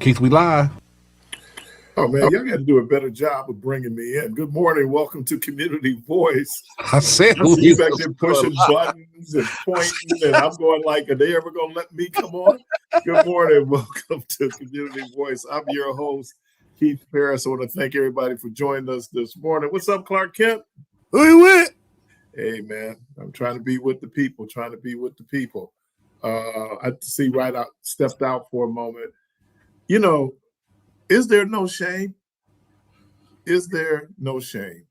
Keith, we live. Oh, man, y'all got to do a better job of bringing me in. Good morning. Welcome to Community Voice. I said I see you back there pushing buttons and pointing, and I'm going like, are they ever going to let me come on? Good morning. Welcome to Community Voice. I'm your host, Keith Parris. I want to thank everybody for joining us this morning. What's up, Clark Kent? Who you with? Hey, man, I'm trying to be with the people, I see right out, stepped out for a moment. You know, is there no shame? Is there no shame?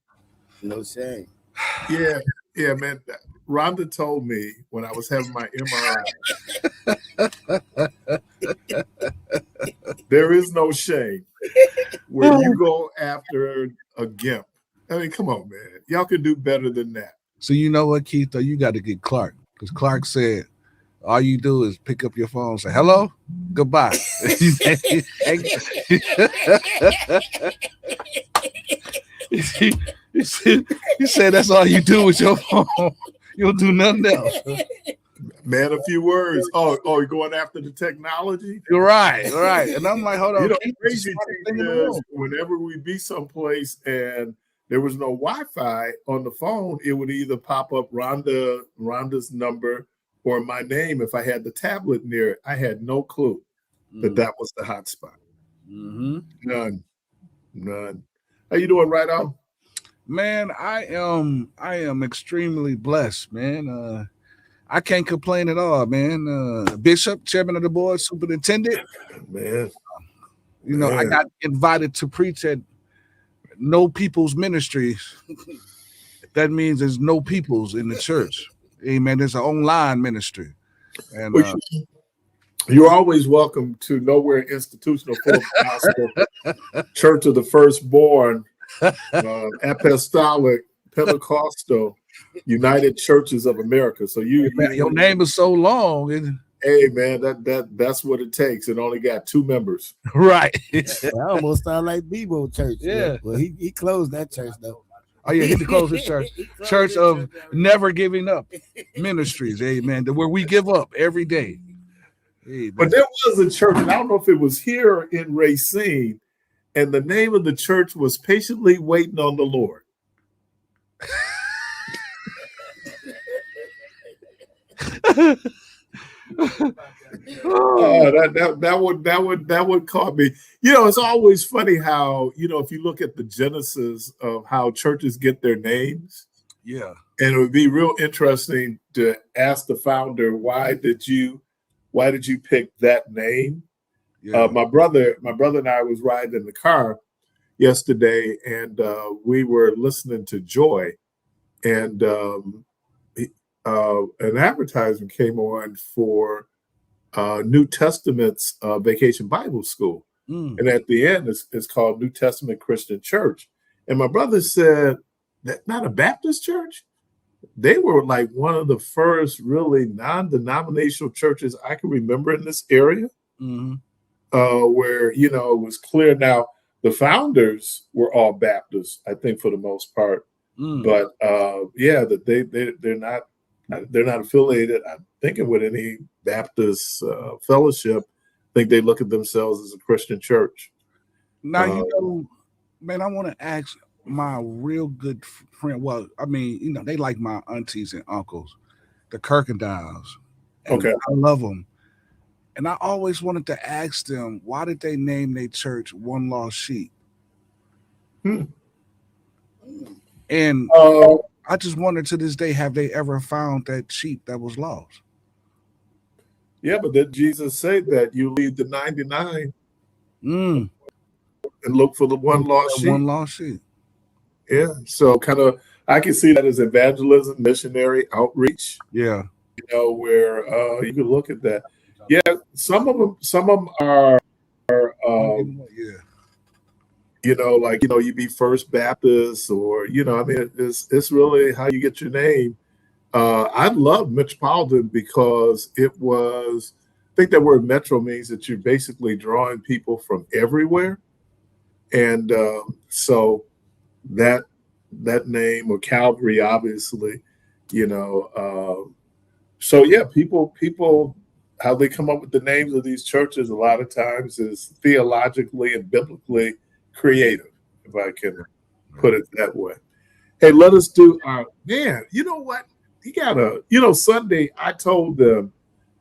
No shame. Yeah, man. Rhonda told me when I was having my MRI, there is no shame where you go after a gimp. I mean, come on, man. Y'all can do better than that. So you know what, Keith? Though you got to get Clark, because Clark said all you do is pick up your phone and say hello, goodbye. He said that's all you do with your phone. You don't do nothing else. Man, a few words. Oh, you're going after the technology? You're right. And I'm like, hold on. You know, crazy thing is, whenever we be someplace and there was no Wi-Fi on the phone, it would either pop up Rhonda's number or my name. If I had the tablet near it, I had no clue that was the hotspot. Mm-hmm. None. How you doing, right on? Man, I am extremely blessed, man. I can't complain at all, man. Bishop, chairman of the board, superintendent. Man. You know, I got invited to preach at No People's Ministries. That means there's no peoples in the church. Amen. There's an online ministry. And you're always welcome to Nowhere Institutional Full Gospel Church of the Firstborn, Apostolic, Pentecostal, United Churches of America. So your name is so long. Hey man, that's what it takes. It only got 2 members. Right. I almost sound like Bebo Church. Yeah. Well, he closed that church though. Oh yeah, he closed his church. Church of Never Giving Up Ministries. Amen. Where we give up every day. Amen. But there was a church, and I don't know if it was here in Racine, and the name of the church was Patiently Waiting on the Lord. That would caught me. You know, it's always funny how, you know, if you look at the genesis of how churches get their names, yeah, and it would be real interesting to ask the founder, why did you pick that name? Yeah. My brother and I was riding in the car yesterday, and we were listening to Joy, and an advertisement came on for New Testament's Vacation Bible School. And at the end, it's called New Testament Christian Church. And my brother said, that's not a Baptist church? They were like one of the first really non-denominational churches I can remember in this area, where, you know, it was clear. Now, the founders were all Baptists, I think, for the most part. But that they're not affiliated, I'm thinking, with any Baptist fellowship. I think they look at themselves as a Christian church. Now, you know, man, I want to ask my real good friend. Well, I mean, you know, they like my aunties and uncles, the Kirkendales. Okay. I love them. And I always wanted to ask them, why did they name their church One Lost Sheep? And I just wonder to this day, have they ever found that sheep that was lost? Yeah, but did Jesus say that you leave the 99 and look for the one lost sheep? One lost sheep. Yeah, so kind of, I can see that as evangelism, missionary outreach. Yeah, you know, where you can look at that. Yeah, some of them are you know, like, you know, you be First Baptist, or, you know, I mean, it's really how you get your name. I love Metropolitan because it was, I think that word metro means that you're basically drawing people from everywhere. And so that name, or Calvary, obviously, you know, so yeah, people how they come up with the names of these churches a lot of times is theologically and biblically creative, if I can put it that way. Hey, let us do our, man, you know what? He got Sunday I told them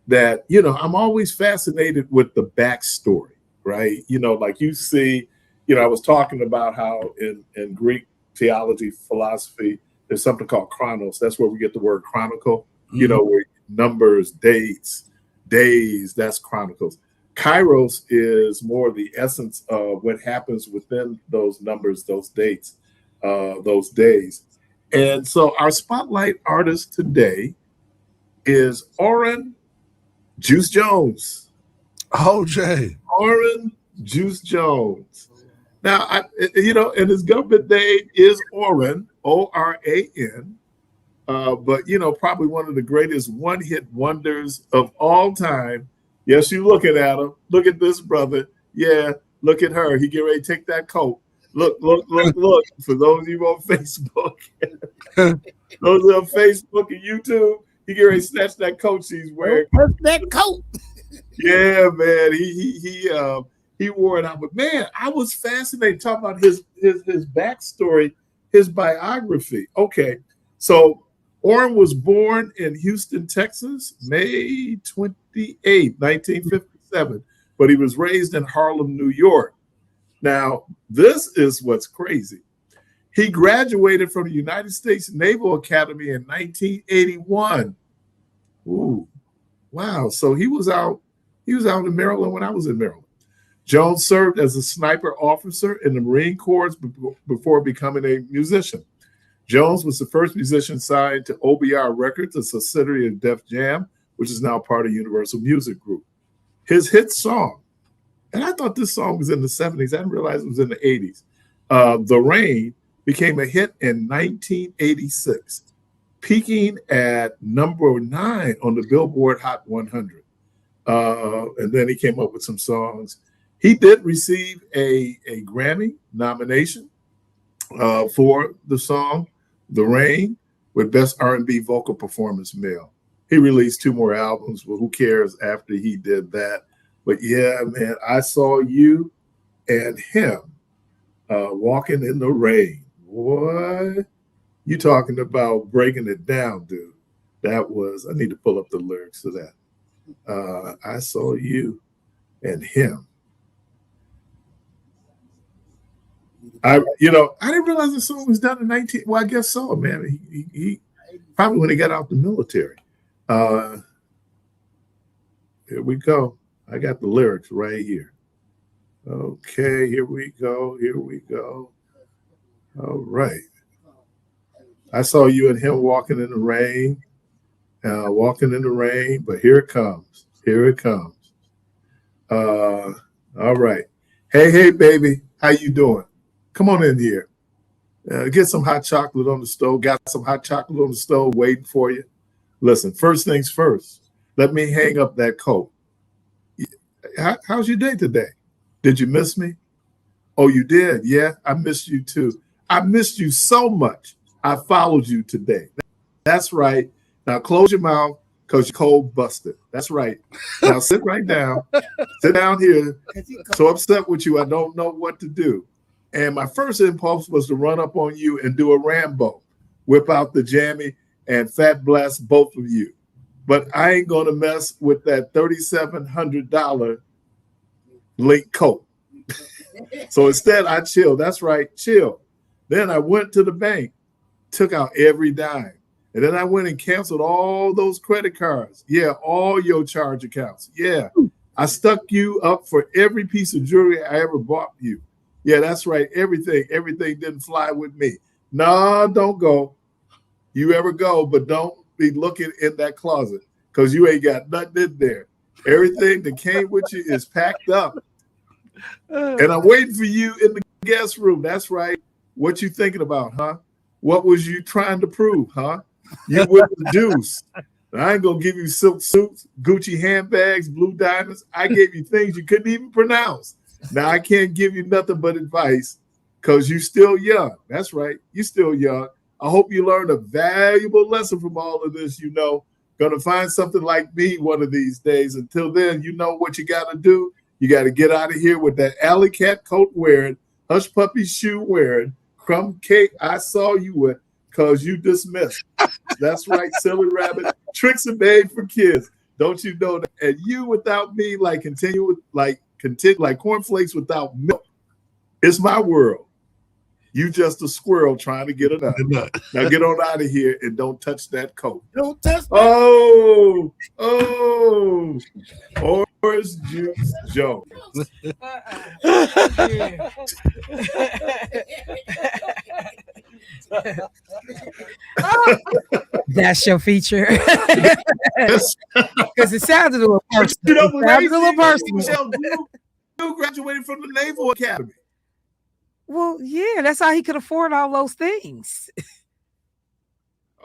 that, I'm always fascinated with the backstory, right? Like you see, I was talking about how in Greek theology, philosophy, there's something called Chronos. That's where we get the word chronicle, where numbers, dates, days, that's chronicles. Kairos is more the essence of what happens within those numbers, those dates, those days. And so our spotlight artist today is Oren Juice Jones. OJ. Oren Juice Jones. Now, and his government name is Oren, O-R-A-N. But, probably one of the greatest one-hit wonders of all time. Yes, you looking at him. Look at this brother. Yeah, look at her. He get ready to take that coat. Look. For those of you on Facebook, those on Facebook and YouTube, he get ready to snatch that coat she's wearing. That coat. Yeah, man. He wore it out. But man, I was fascinated talking about his backstory, his biography. Okay, so Oren was born in Houston, Texas, May 28, 1957, but he was raised in Harlem, New York. Now, this is what's crazy. He graduated from the United States Naval Academy in 1981. Ooh, wow. So he was out in Maryland when I was in Maryland. Jones served as a sniper officer in the Marine Corps before becoming a musician. Jones was the first musician signed to OBR Records, a subsidiary of Def Jam, which is now part of Universal Music Group. His hit song, and I thought this song was in the 70s. I didn't realize it was in the 80s. The Rain became a hit in 1986, peaking at number 9 on the Billboard Hot 100. And then he came up with some songs. He did receive a Grammy nomination for the song The Rain with Best R&B Vocal Performance Male. He released 2 more albums, but who cares after he did that? But yeah, man, I saw you and him walking in the rain. What? You talking about breaking it down, dude. That was, I need to pull up the lyrics to that. I saw you and him. I didn't realize the song was done in 19. Well, I guess so, man. He probably when he got out the military. Here we go. I got the lyrics right here. Okay, here we go. All right. I saw you and him walking in the rain, but here it comes. All right. Hey, baby, how you doing? Come on in here. Get some hot chocolate on the stove. Got some hot chocolate on the stove waiting for you. Listen, first things first, let me hang up that coat. How's your day today? Did you miss me? Oh, you did? Yeah, I missed you too. I missed you so much. I followed you today. That's right. Now close your mouth because you're cold busted. That's right. Now sit right down. Sit down here. So upset with you, I don't know what to do. And my first impulse was to run up on you and do a Rambo, whip out the jammy and fat blast both of you. But I ain't going to mess with that $3,700 link coat. So instead, I chilled. That's right, chill. Then I went to the bank, took out every dime. And then I went and canceled all those credit cards. Yeah, all your charge accounts. Yeah, I stuck you up for every piece of jewelry I ever bought you. Yeah, that's right. Everything didn't fly with me. No, don't go. You ever go, but don't be looking in that closet because you ain't got nothing in there. Everything that came with you is packed up. And I'm waiting for you in the guest room. That's right. What you thinking about, huh? What was you trying to prove, huh? You with the deuce. I ain't going to give you silk suits, Gucci handbags, blue diamonds. I gave you things you couldn't even pronounce. Now, I can't give you nothing but advice because you're still young. That's right. You're still young. I hope you learned a valuable lesson from all of this, Gonna find something like me one of these days. Until then, you know what you got to do. You got to get out of here with that alley cat coat wearing, hush puppy shoe wearing, crumb cake I saw you with, cause you dismissed. That's right, silly rabbit. Tricks are made for kids. Don't you know that? And you without me, like cornflakes without milk. It's my world. You just a squirrel trying to get a nut. Now get on out of here and don't touch that coat. Don't touch that. Oh, Orange Juice Jones. That's your feature. Because it sounded a little personal. You graduated from the Naval Academy. Well, yeah, that's how he could afford all those things.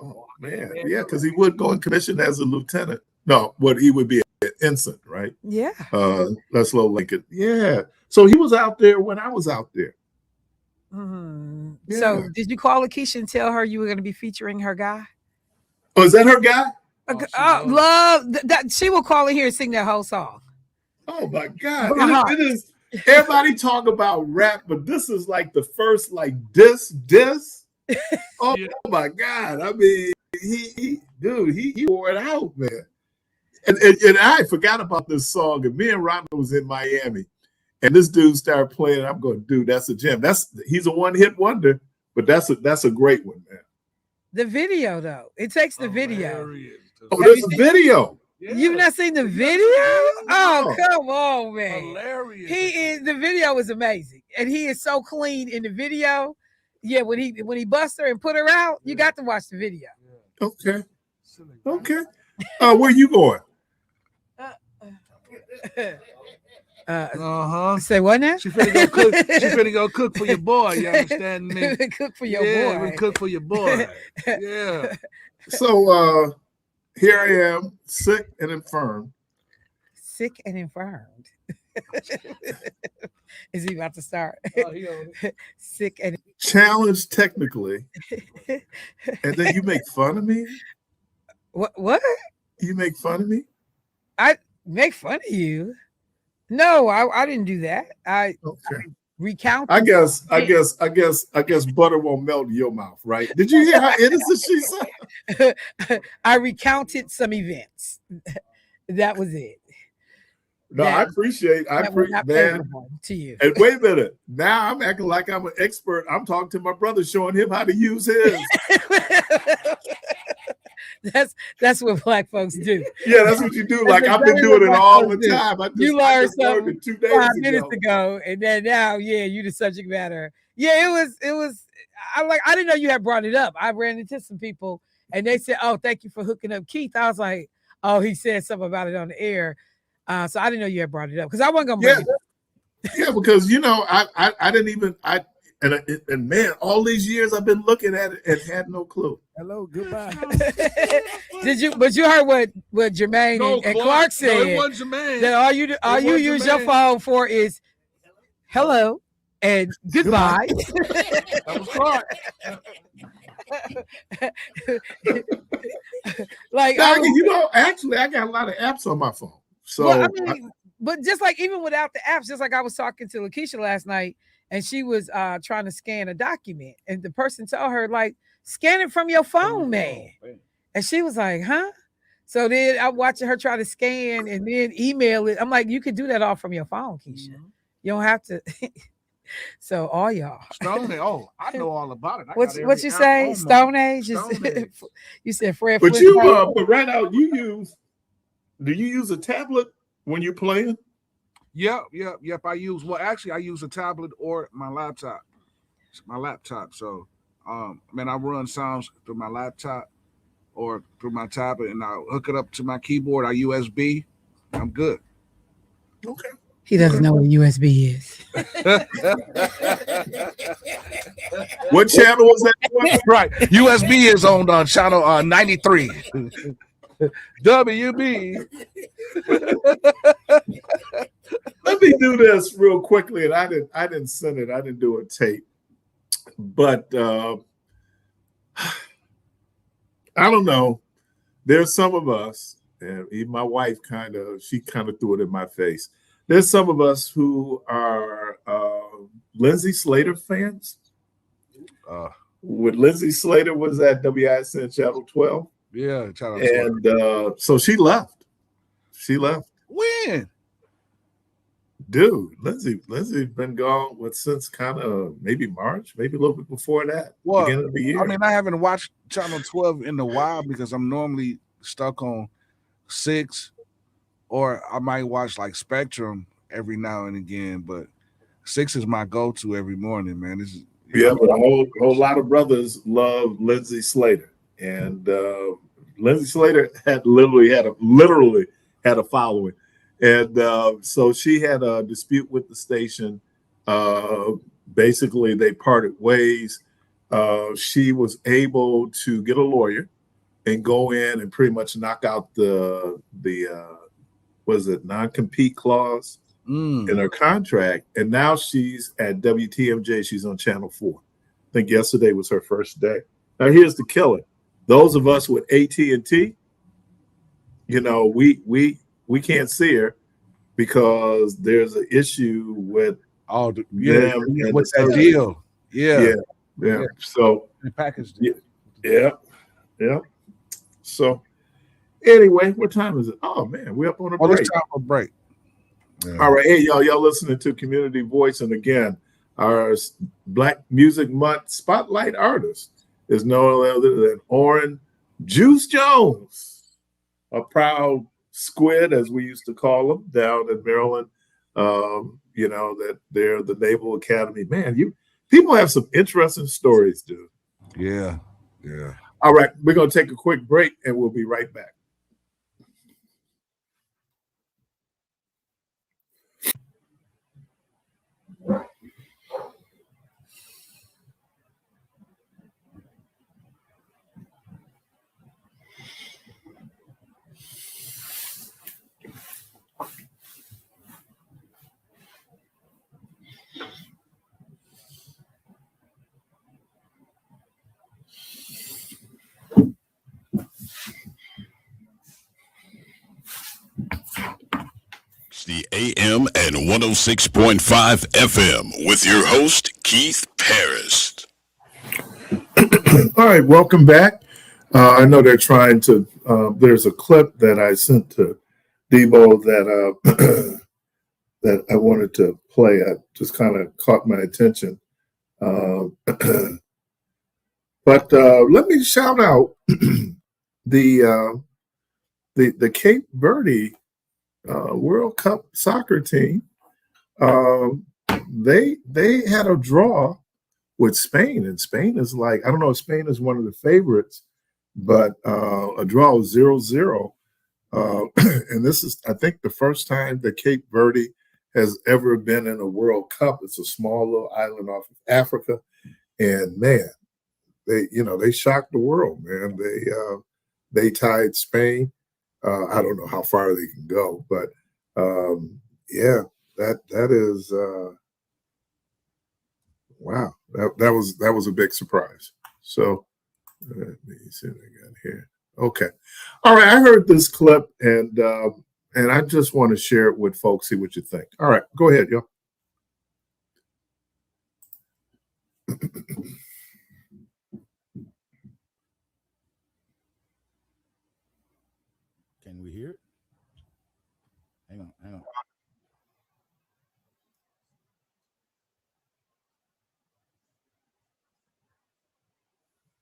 Oh man, yeah, because he would go in commission as a lieutenant. No, what he would be an ensign, right? Yeah. That's low Lincoln. Yeah. So he was out there when I was out there. Mm-hmm. Yeah. So did you call Lakeisha and tell her you were going to be featuring her guy? Oh, is that her guy? Love that. She will call in here and sing that whole song. Oh my God. It is. Everybody talk about rap, but this is like the first like diss. Oh yeah. My God. I mean, he wore it out, man. And I forgot about this song. And me and Rhonda was in Miami, and this dude started playing. I'm going, dude, that's a gem. He's a one-hit wonder, but that's a great one, man. The video, though, it takes the video. Oh, there's a video. Yeah. You've not seen the video? Oh, come on, man. Hilarious. The video is amazing. And he is so clean in the video. Yeah, when he bust her and put her out, you got to watch the video. Okay. Where you going? Say what now? She finna go cook for your boy. You understand me? Cook for your boy. We cook for your boy. Yeah. So here I am, sick and infirm. Sick and infirmed. Is he about to start? Sick and challenged technically. And then you make fun of me? What? You make fun of me? I make fun of you? No, I didn't do that. I recounted. I guess butter won't melt in your mouth, right? Did you hear how innocent she said? I recounted some events. That was it. No, I appreciate man. To you. And wait a minute. Now I'm acting like I'm an expert. I'm talking to my brother, showing him how to use his. That's what Black folks do. Yeah, that's what you do. Like I've been doing it all the time. You learned something 2 days 5 minutes ago, and then now, you the subject matter. Yeah, it was. I didn't know you had brought it up. I ran into some people, and they said, "Oh, thank you for hooking up Keith." I was like, "Oh, he said something about it on the air." So I didn't know you had brought it up because I wasn't gonna bring it up. Yeah, because I didn't even and man, all these years I've been looking at it and had no clue. Hello, goodbye. But you heard what Jermaine and Clark said. No, it wasn't Jermaine. That all you use your phone for is hello and goodbye. That was Clark. Like actually I got a lot of apps on my phone. So well, but just like even without the apps, just like I was talking to Lakeisha last night, and she was trying to scan a document, and the person told her, like, scan it from your phone, man. And she was like, huh? So then I'm watching her try to scan and then email it. I'm like, you can do that all from your phone, Keisha. Mm-hmm. You don't have to. So all y'all. Stone Age. Oh, I know all about it. What you say? Stone Age? You said Fred. But but right now do you use a tablet when you're playing? Yep. I use a tablet or my laptop. So I run sounds through my laptop or through my tablet, and I hook it up to my keyboard. I USB. I'm good. Okay. He doesn't know what USB is. What channel was that? Right. USB is on channel 93. WB. Let me do this real quickly, and I didn't send it. I didn't do a tape, but I don't know. there's some of us, and even my wife she kind of threw it in my face. There's some of us who are Lindsay Slater fans. When Lindsay Slater was at WISN Channel 12. Yeah, Channel 12. And so she left. She left. When? Dude, Lindsay's been gone since kind of maybe March, maybe a little bit before that. Well, beginning of the year. I mean, I haven't watched Channel 12 in a while because I'm normally stuck on 6, or I might watch like Spectrum every now and again, but 6 is my go-to every morning, man. Yeah, but a whole lot of brothers love Lindsay Slater, and Lindsay Slater literally had a following, and so she had a dispute with the station. Basically, they parted ways. She was able to get a lawyer and go in and pretty much knock out the non-compete clause in her contract, and now she's at WTMJ. She's on Channel 4. I think yesterday was her first day. Now here's the killer: those of us with AT&T, we can't see her because there's an issue with what's that deal? Yeah. So the package. Yeah. So anyway, what time is it? Oh man, we're up on a break. It's time for a break. Yeah. All right, hey y'all listening to Community Voice, and again, our Black Music Month spotlight artist is no other than Oren Juice Jones, a proud squid, as we used to call him, down in Maryland. That they're the Naval Academy. Man, people have some interesting stories, dude. Yeah. All right, we're gonna take a quick break, and we'll be right back. The AM and 106.5 FM with your host, Keith Parris. All right, welcome back. I know they're trying to, there's a clip that I sent to Debo that that I wanted to play. I just kind of caught my attention. But let me shout out the Cape Verde World Cup soccer team. They had a draw with Spain, and Spain is like, I don't know if Spain is one of the favorites, but a draw of 0-0. And this is, I think, the first time that Cape Verde has ever been in a World Cup. It's a small little island off of Africa, and man, they shocked the world, man. They tied Spain. I don't know how far they can go, but yeah, that is wow. That was a big surprise. So let me see what I got here. Okay, all right. I heard this clip, and I just want to share it with folks. See what you think. All right, go ahead, y'all. Can we hear it? Hang on.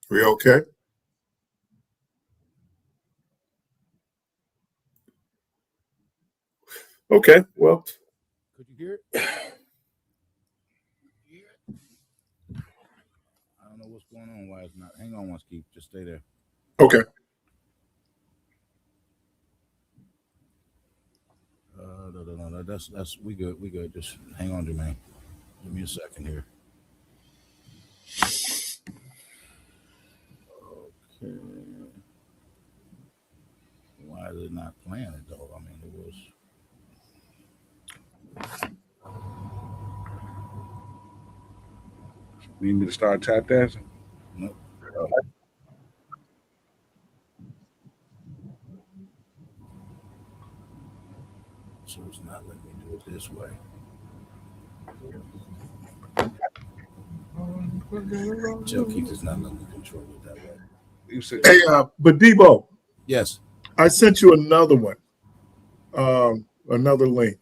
We okay? Okay, well. Could you hear it? I don't know what's going on. Why it's not? Hang on one, Keith. Just stay there. Okay. No. That's we good. We good. Just hang on, Jermaine. Give me a second here. Okay. Why is it not playing it though? I mean, it was. You need me to start tap dancing? Nope. So it's not letting me do it this way. Tell Keith it's not letting me control it that way. You said, Hey, but Debo, Yes. I sent you another one, another link.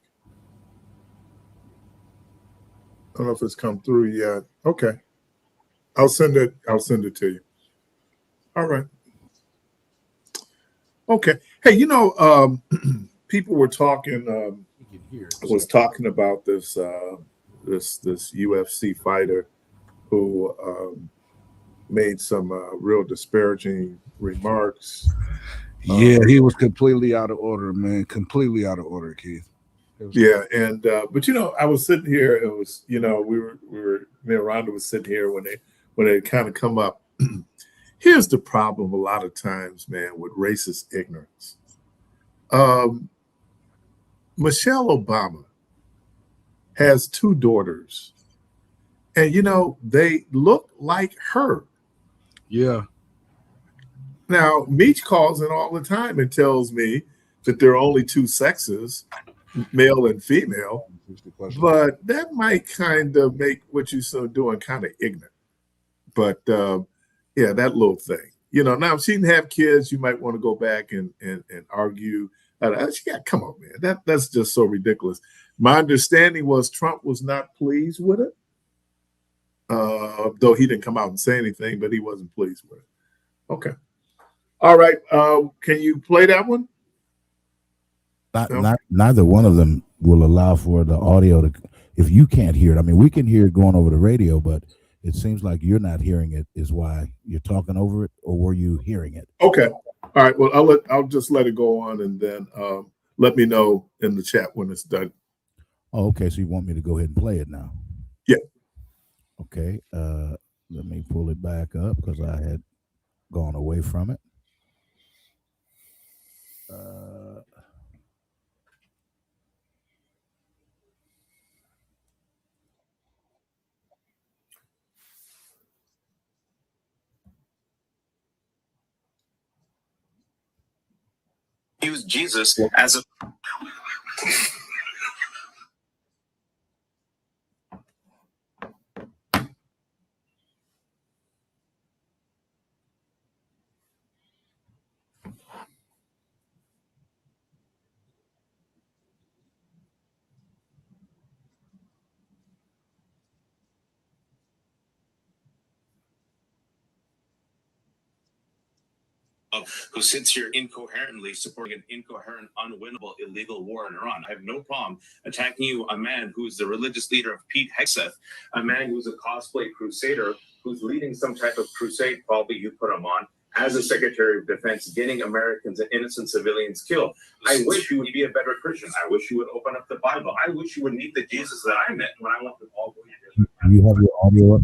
I don't know if it's come through yet. Okay, I'll send it. I'll send it to you. All right. Okay. Hey, people were talking. Was talking about this this UFC fighter who made some real disparaging remarks. yeah, he was completely out of order, man. Completely out of order, Keith. Yeah, and but I was sitting here. It was we were me and Rhonda was sitting here when they kind of come up. Here's the problem a lot of times, man, with racist ignorance. Michelle Obama has 2 daughters, and they look like her. Yeah. Now, Meech calls in all the time and tells me that there are only 2 sexes, male and female, but that might kind of make what you're doing kind of ignorant. But yeah, that little thing. Now if she didn't have kids, you might want to go back and argue. Come on, man. That's just so ridiculous. My understanding was Trump was not pleased with it. Though he didn't come out and say anything, but he wasn't pleased with it. Okay. All right. Can you play that one? Neither one of them will allow for the audio to, if you can't hear it. I mean, we can hear it going over the radio, but it seems like you're not hearing it is why you're talking over it, or were you hearing it? Okay. All right. Well, I'll just let it go on, and then let me know in the chat when it's done. Oh, okay. So you want me to go ahead and play it now? Yeah. Okay. Let me pull it back up because I had gone away from it. Use Jesus as a who sits here incoherently supporting an incoherent, unwinnable, illegal war in Iran. I have no problem attacking you, a man who's the religious leader of Pete Hegseth, a man who's a cosplay crusader, who's leading some type of crusade, probably you put him on, as a Secretary of Defense, getting Americans and innocent civilians killed. I wish you would be a better Christian. I wish you would open up the Bible. I wish you would meet the Jesus that I met when I went to all the way. You have your audio up?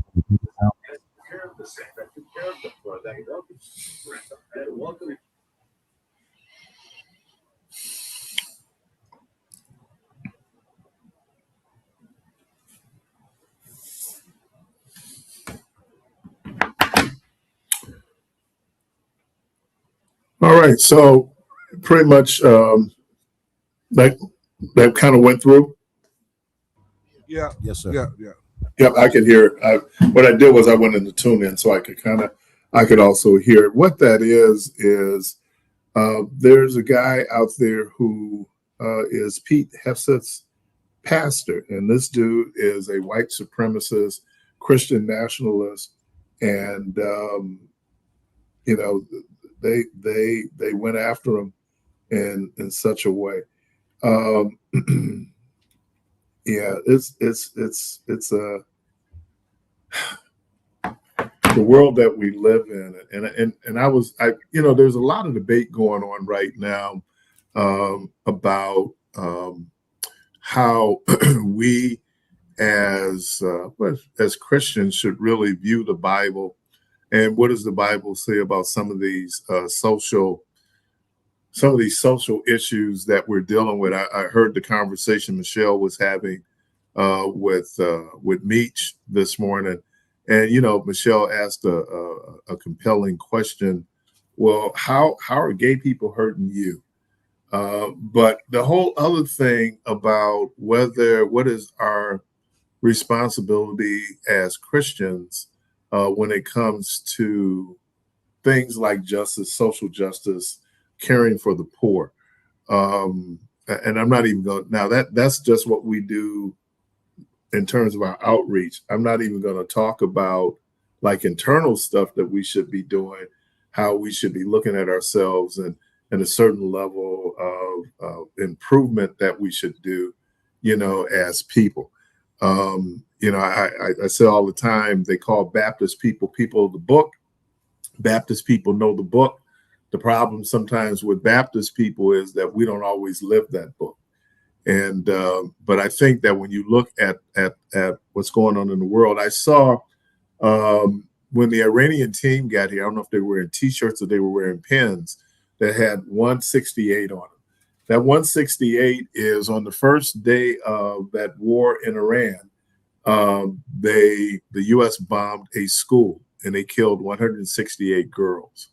Welcome. All right. So pretty much that kind of went through. Yeah. Yes, sir. Yeah. Yep, I could hear it. What I did was I went into tune in so I could also hear it. What that is there's a guy out there who is Pete Hegseth's pastor, and this dude is a white supremacist Christian nationalist, and they went after him in such a way. Yeah, it's the world that we live in, and there's a lot of debate going on right now about how we as Christians should really view the Bible, and what does the Bible say about some of these social issues that we're dealing with. I heard the conversation Michelle was having with Meech this morning, and Michelle asked a compelling question. Well, how are gay people hurting you? But the whole other thing about what is our responsibility as Christians when it comes to things like justice, social justice, caring for the poor. And I'm not even going now that's just what we do in terms of our outreach. I'm not even going to talk about like internal stuff that we should be doing, how we should be looking at ourselves and a certain level of improvement that we should do, as people. I say all the time, they call Baptist people of the book. Baptist people know the book. The problem sometimes with Baptist people is that we don't always live that book. And but I think that when you look at what's going on in the world, I saw when the Iranian team got here, I don't know if they were wearing T-shirts or they were wearing pins that had 168 on them. That 168 is on the first day of that war in Iran. The U.S. bombed a school and they killed 168 girls.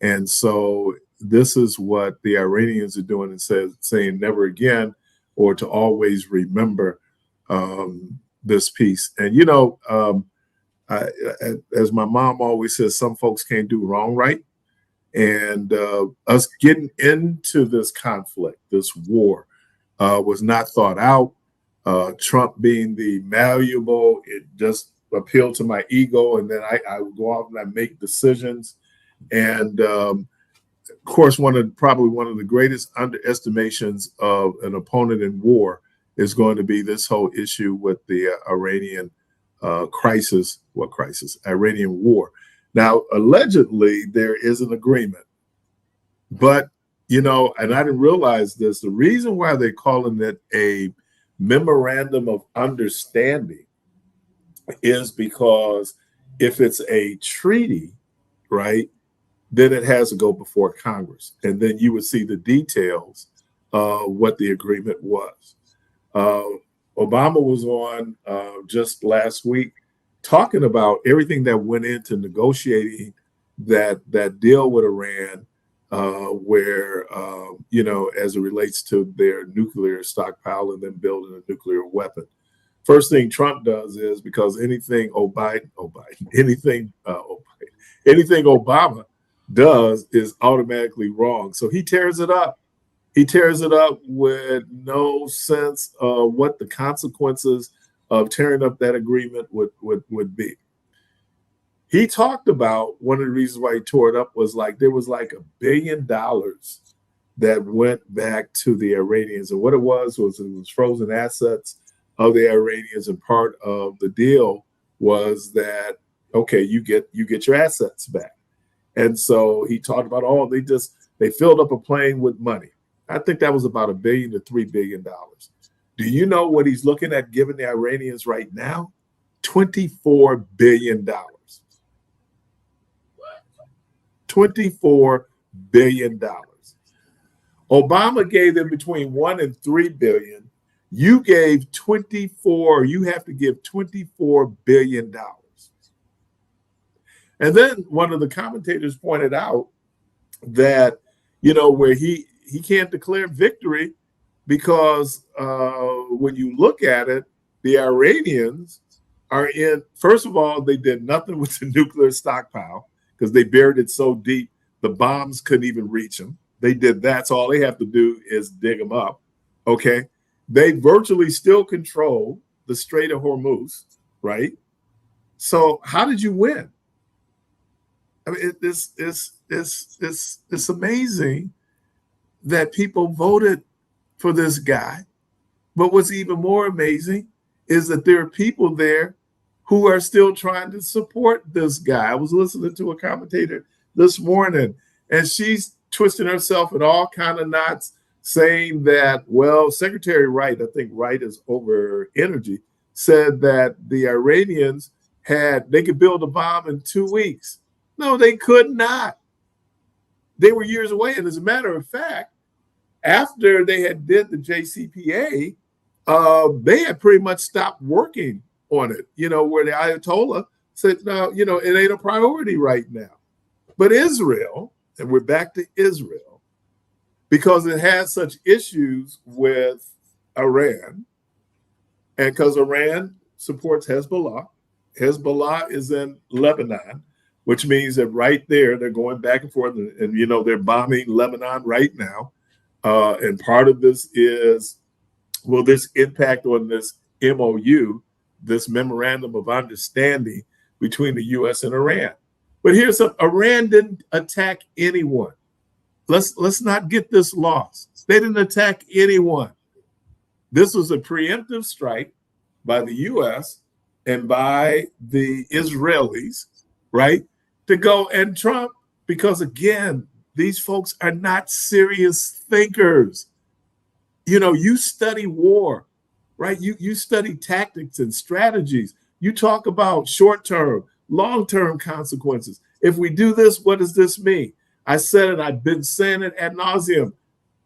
And so this is what the Iranians are doing and saying never again, or to always remember this piece. And, as my mom always says, some folks can't do wrong right. And us getting into this conflict, this war, was not thought out. Trump being the malleable, it just appealed to my ego. And then I would go out and I make decisions. And of course, probably one of the greatest underestimations of an opponent in war is going to be this whole issue with the Iranian crisis? Iranian war. Now, allegedly, there is an agreement, but, and I didn't realize this, the reason why they're calling it a memorandum of understanding is because if it's a treaty, right, then it has to go before Congress. And then you would see the details of what the agreement was. Obama was on just last week talking about everything that went into negotiating that deal with Iran, where, as it relates to their nuclear stockpile and then building a nuclear weapon. First thing Trump does is, because anything Obama does is automatically wrong. So he tears it up. He tears it up with no sense of what the consequences of tearing up that agreement would be. He talked about one of the reasons why he tore it up was there was $1 billion that went back to the Iranians. And what it was frozen assets of the Iranians. And part of the deal was that, okay, you get your assets back. And so he talked about, they filled up a plane with money. I think that was about $1 billion to $3 billion. Do you know what he's looking at giving the Iranians right now? $24 billion. $24 billion. Obama gave them between $1 and $3 billion. You gave 24. You have to give $24 billion. And then one of the commentators pointed out that, where he can't declare victory because when you look at it, the Iranians are first of all, they did nothing with the nuclear stockpile because they buried it so deep, the bombs couldn't even reach them. They did that. So all they have to do is dig them up. Okay. They virtually still control the Strait of Hormuz, right? So how did you win? I mean, it's amazing that people voted for this guy. But what's even more amazing is that there are people there who are still trying to support this guy. I was listening to a commentator this morning, and she's twisting herself in all kind of knots, saying that, well, Secretary Wright, I think Wright is over energy, said that the Iranians they could build a bomb in 2 weeks. No, they could not. They were years away. And as a matter of fact, after they had did the JCPA, they had pretty much stopped working on it, where the Ayatollah said, no, it ain't a priority right now. But Israel, and we're back to Israel, because it has such issues with Iran, and because Iran supports Hezbollah. Hezbollah is in Lebanon, which means that right there they're going back and forth, and you know they're bombing Lebanon right now. And part of this is, will this impact on this MOU, this memorandum of understanding between the U.S. and Iran? But here's some: Iran didn't attack anyone. Let's not get this lost. They didn't attack anyone. This was a preemptive strike by the U.S. and by the Israelis, right? To go and Trump, because again, these folks are not serious thinkers. You know, you study war, right? You study tactics and strategies. You talk about short-term, long-term consequences. If we do this, what does this mean? I said it, I've been saying it ad nauseum.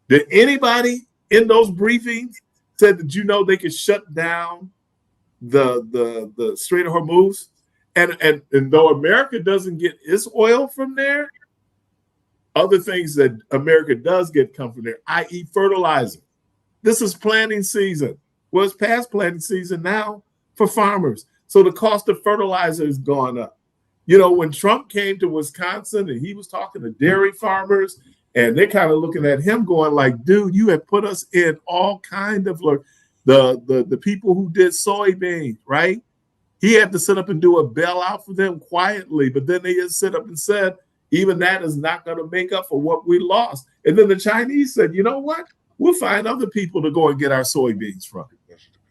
Did anybody in those briefings said that, you know, they could shut down the Strait of Hormuz? And though America doesn't get its oil from there, other things that America does get come from there, i.e. fertilizer. This is planting season. Well, it's past planting season now for farmers. So the cost of fertilizer has gone up. You know, when Trump came to Wisconsin and he was talking to dairy farmers, and they're kind of looking at him going like, dude, you have put us in all kind of the people who did soybeans, right? He had to sit up and do a bailout for them quietly, but then they just sit up and said, even that is not going to make up for what we lost. And then the Chinese said, you know what? We'll find other people to go and get our soybeans from.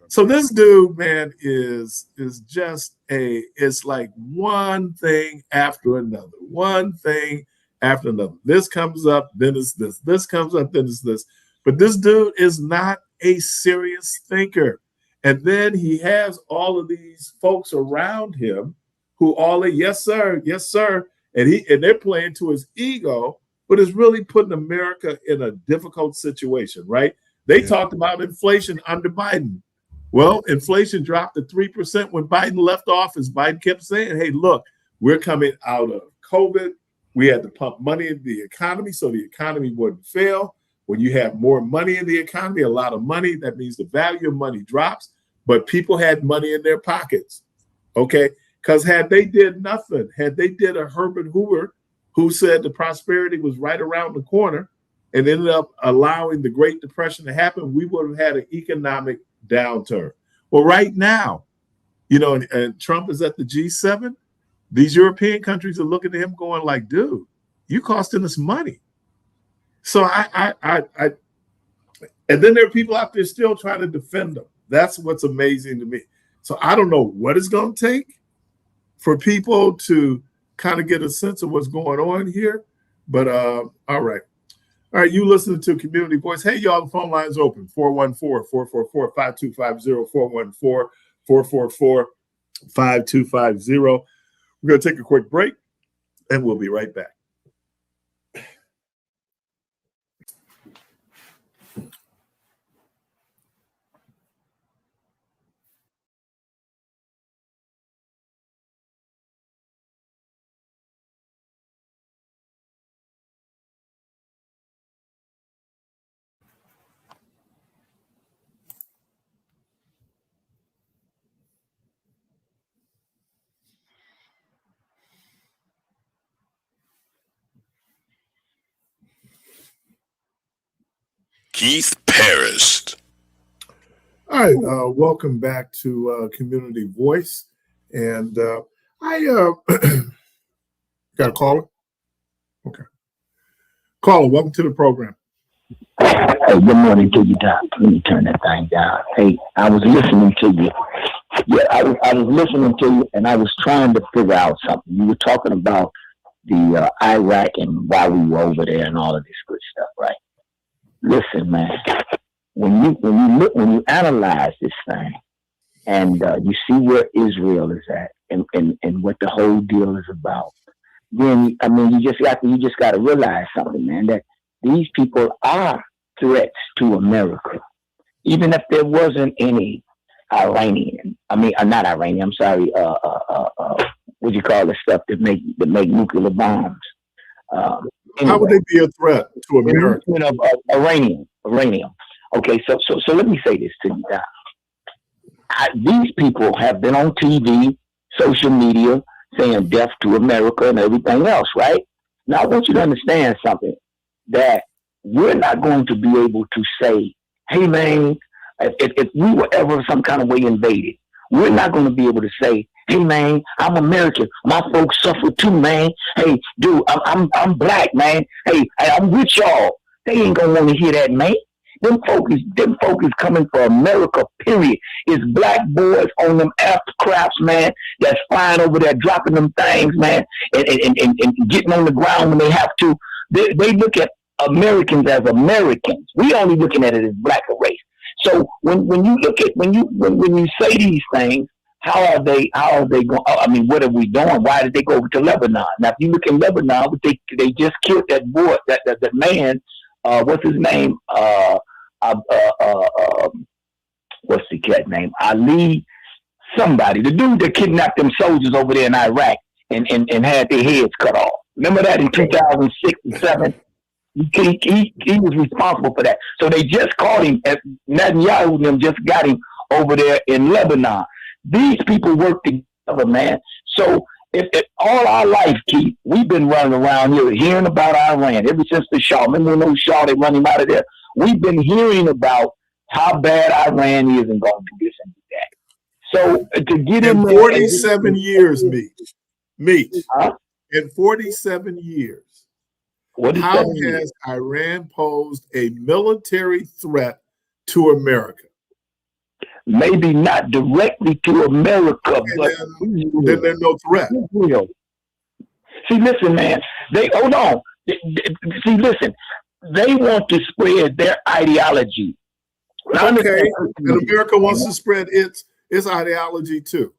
So this dude, man, is just it's like one thing after another, one thing after another. This comes up, then it's this. This comes up, then it's this. But this dude is not a serious thinker. And then he has all of these folks around him who all yes, sir, yes, sir. And they're playing to his ego, but it's really putting America in a difficult situation, right? They talked about inflation under Biden. Well, inflation dropped to 3% when Biden left office. Biden kept saying, hey, look, we're coming out of COVID. We had to pump money into the economy so the economy wouldn't fail. When you have more money in the economy, a lot of money, that means the value of money drops, but people had money in their pockets, okay? Because had they did nothing, had they did a Herbert Hoover who said the prosperity was right around the corner and ended up allowing the Great Depression to happen, we would have had an economic downturn. Well, right now, you know, and Trump is at the G7. These European countries are looking at him going like, dude, you costing us money. So and then there are people out there still trying to defend them. That's what's amazing to me. So I don't know what it's going to take for people to kind of get a sense of what's going on here. But all right. All right, you listening to Community Voice. Hey, y'all, the phone line's open. 414-444-5250, 414-444-5250. We're going to take a quick break, and we'll be right back. Keith Parris. All right, welcome back to Community Voice. And I got a caller? Okay. Caller, welcome to the program. Hey, good morning to you, Doc. Let me turn that thing down. Hey, I was listening to you. Yeah, I was listening to you, and I was trying to figure out something. You were talking about the Iraq and why we were over there and all of this good stuff, right? Listen, man, when you analyze this thing and you see where Israel is at and what the whole deal is about, then I mean you just got to realize something, man, that these people are threats to America. Even if there wasn't any not Iranian, I'm sorry, what do you call the stuff that make nuclear bombs? How would they be a threat to America? Of Iranian. Okay, so let me say this to you now. These people have been on TV, social media, saying death to America and everything else, right? Now, I want you to understand something, that we're not going to be able to say, hey, man, if we were ever some kind of way invaded, we're not going to be able to say, hey, man, I'm American. My folks suffer too, man. Hey, dude, I'm black, man. Hey, I'm with y'all. They ain't going to want to hear that, man. Them folk is coming for America, period. It's black boys on them aircrafts, man, that's flying over there, dropping them things, man, and getting on the ground when they have to. They look at Americans as Americans. We only looking at it as black race. So when you look at when you say these things, how are they going? I mean, what are we doing? Why did they go over to Lebanon? Now, if you look in Lebanon, they just killed that boy, that man. What's his name? What's the cat name? Ali, somebody. The dude that kidnapped them soldiers over there in Iraq and had their heads cut off. Remember that in 2006 and 2007? He was responsible for that. So they just caught him. Netanyahu and them just got him over there in Lebanon. These people work together, man. So if all our life, Keith, we've been running around here hearing about Iran ever since the Shah. Remember when those Shah, they run him out of there? We've been hearing about how bad Iran is and going to do this and do that. So to get in 47 years, Meech, in 47 years, how has Iran posed a military threat to America? Maybe not directly to America, but then there's no threat. See, listen, man. Hold on. See, listen. They want to spread their ideology. Okay, and America wants to spread its ideology too.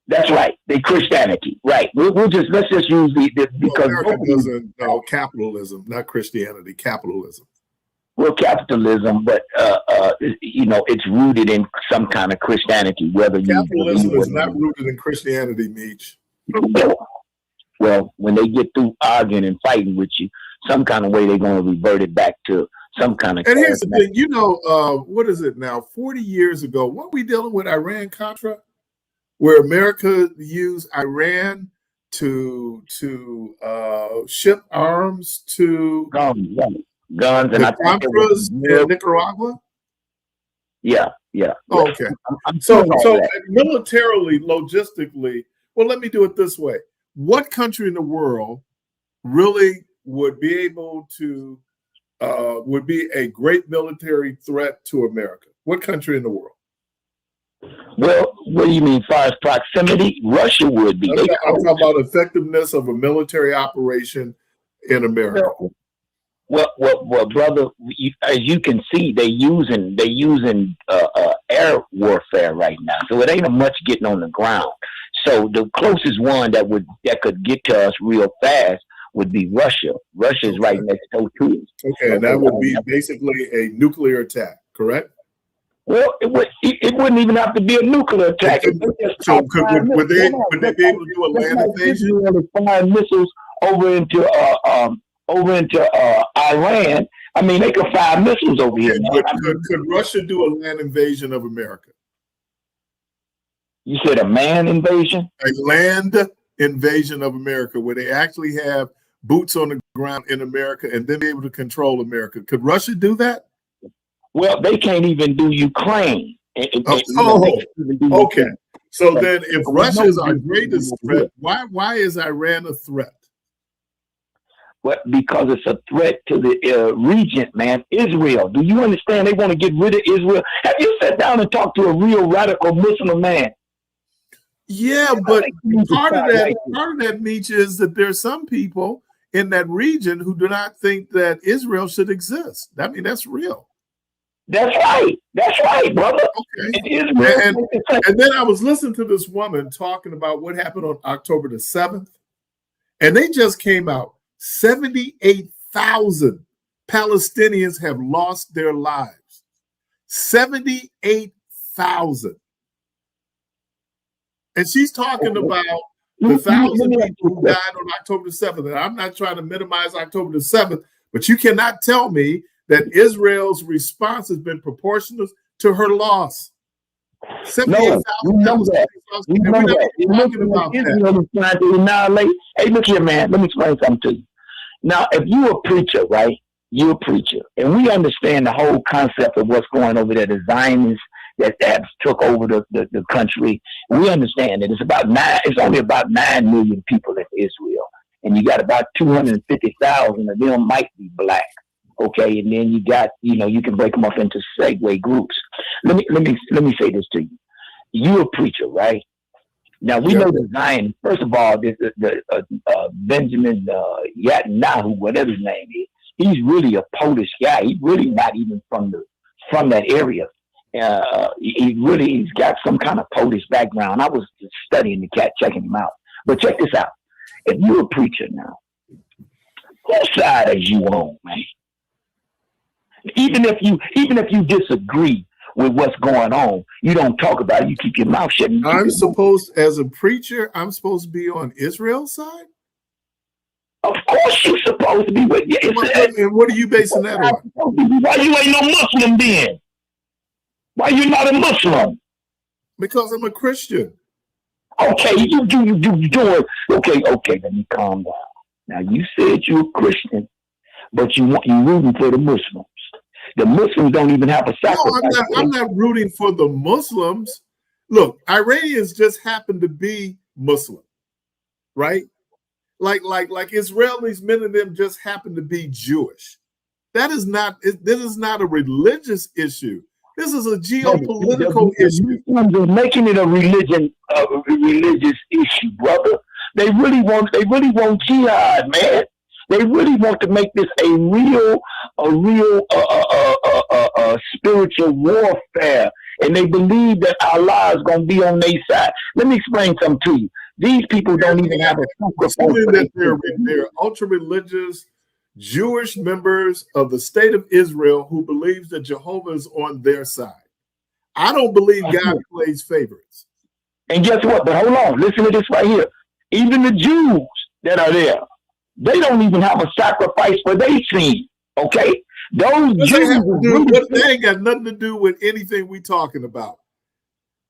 That's right. They Christianity, right? Let's just use because America doesn't capitalism, not Christianity, capitalism. Well, capitalism, but it's rooted in some kind of Christianity. Whether capitalism is not rooted in Christianity, Meech. Well, when they get through arguing and fighting with you, some kind of way they're going to revert it back to some kind of. And here's the thing, what is it now? 40 years ago, what we dealing with Iran Contra, where America used Iran to ship arms to guns and Contras in Nicaragua. Yeah. Oh, okay. So militarily, logistically, well, let me do it this way. What country in the world really would be able to would be a great military threat to America? What country in the world? Well, what do you mean, as far as proximity? Russia would be. I'm talking about effectiveness of a military operation in America. Well, brother, as you can see, they using air warfare right now, so it ain't much getting on the ground. So the closest one that could get to us real fast would be Russia. Russia's right next door to us. Okay, and that would be basically a nuclear attack, correct? Well, it wouldn't even have to be a nuclir attack. So would they be able to do a land invasion? Fire missiles over into Iran. I mean, they could fire missiles over here. Could Russia do a land invasion of America? You said a man invasion? A land invasion of America, where they actually have boots on the ground in America and then be able to control America. Could Russia do that? Well, they can't even do Ukraine. Okay. So then if Russia is our greatest threat, why is Iran a threat? Well, because it's a threat to the region, man. Israel. Do you understand? They want to get rid of Israel. Have you sat down and talked to a real radical Muslim man? Yeah, but part of that, Meech, is that there's some people in that region who do not think that Israel should exist. I mean, that's real. That's right, brother. Okay. And then I was listening to this woman talking about what happened on October the 7th, and they just came out. 78,000 Palestinians have lost their lives. 78,000. And she's talking about the 1,000 people who died on October the 7th. And I'm not trying to minimize October the 7th, but you cannot tell me that Israel's response has been proportional to her loss. 78,000. No, we know that. We know that. Israel is trying to annihilate. Hey, look here, man. Let me explain something to you. Now, if you're a preacher, right? You're a preacher, and we understand the whole concept of what's going over there, the Zionists that took over the country. We understand that it's only about 9 million people in Israel, and you got about 250,000 of them might be black. Okay, and then you got, you can break them up into segue groups. Let me say this to you. You're a preacher, right? Now we know the Zion. First of all, Benjamin Netanyahu, whatever his name is, he's really a Polish guy. He's really not even from that area. He's got some kind of Polish background. I was studying the cat, checking him out. But check this out. If you're a preacher now, what side are you on, man? Even if you disagree with what's going on, you don't talk about it. You keep your mouth shut. As a preacher, I'm supposed to be on Israel's side? Of course you're supposed to be. And what are you basing that on? Why you ain't no Muslim then? Why you not a Muslim? Because I'm a Christian. Okay, you do it. Okay, let me calm down. Now you said you're a Christian, but you rooting for the Muslims. The Muslims don't even have a sacrifice. No, I'm not rooting for the Muslims. Look, Iranians just happen to be Muslim, right? Like Israelis, many of them just happen to be Jewish. This is not a religious issue. This is a geopolitical issue. They're making it a religious issue, brother. They really want jihad, man. They really want to make this a real spiritual warfare, and they believe that Allah is going to be on their side. Let me explain something to you. These people don't even have a that they're ultra-religious Jewish members of the state of Israel who believes that Jehovah is on their side. I don't believe God plays favorites. And guess what? But hold on. Listen to this right here. Even the Jews that are there, they don't even have a sacrifice for their sin. Okay? Those Jews. They ain't got nothing to do with anything we talking about.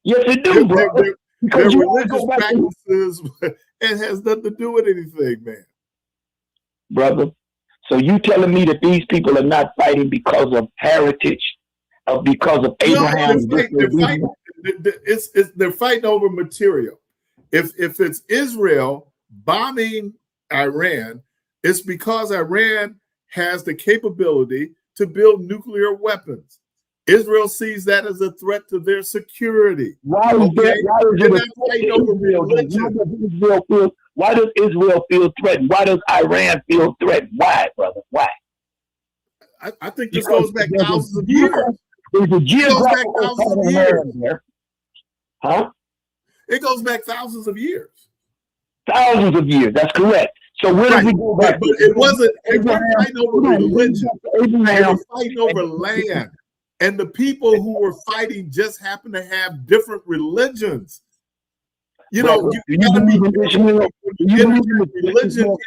Yes, it do, bro. Their religious practices, it has nothing to do with anything, man. Brother, so you telling me that these people are not fighting because of heritage, or because of Abraham? They're fighting over material. If it's Israel bombing Iran, it's because Iran has the capability to build nuclear weapons. Israel sees that as a threat to their security. Why does Israel feel threatened? Why does Iran feel threatened? Why, brother? Why? I think this goes back thousands of years. It goes back thousands of years. Huh? It goes back thousands of years. Thousands of years. That's correct. So where does it go back? But it wasn't. They weren't fighting over religion. They were fighting over land. And the people who were fighting just happen to have different religions. You know, you got to be religion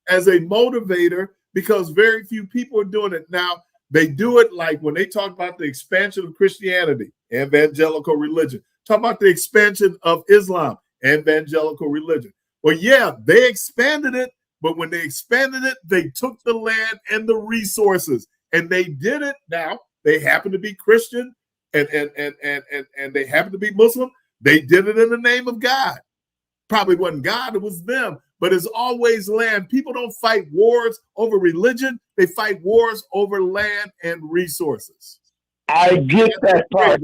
as a motivator, because very few people are doing it. Now, they do it like when they talk about the expansion of Christianity, evangelical religion. Talk about the expansion of Islam, evangelical religion. Well, yeah, they expanded it, but when they expanded it, they took the land and the resources, and they did it. Now, they happen to be Christian and they happen to be Muslim. They did it in the name of God. Probably wasn't God, it was them. But it's always land. People don't fight wars over religion. They fight wars over land and resources. I get that part.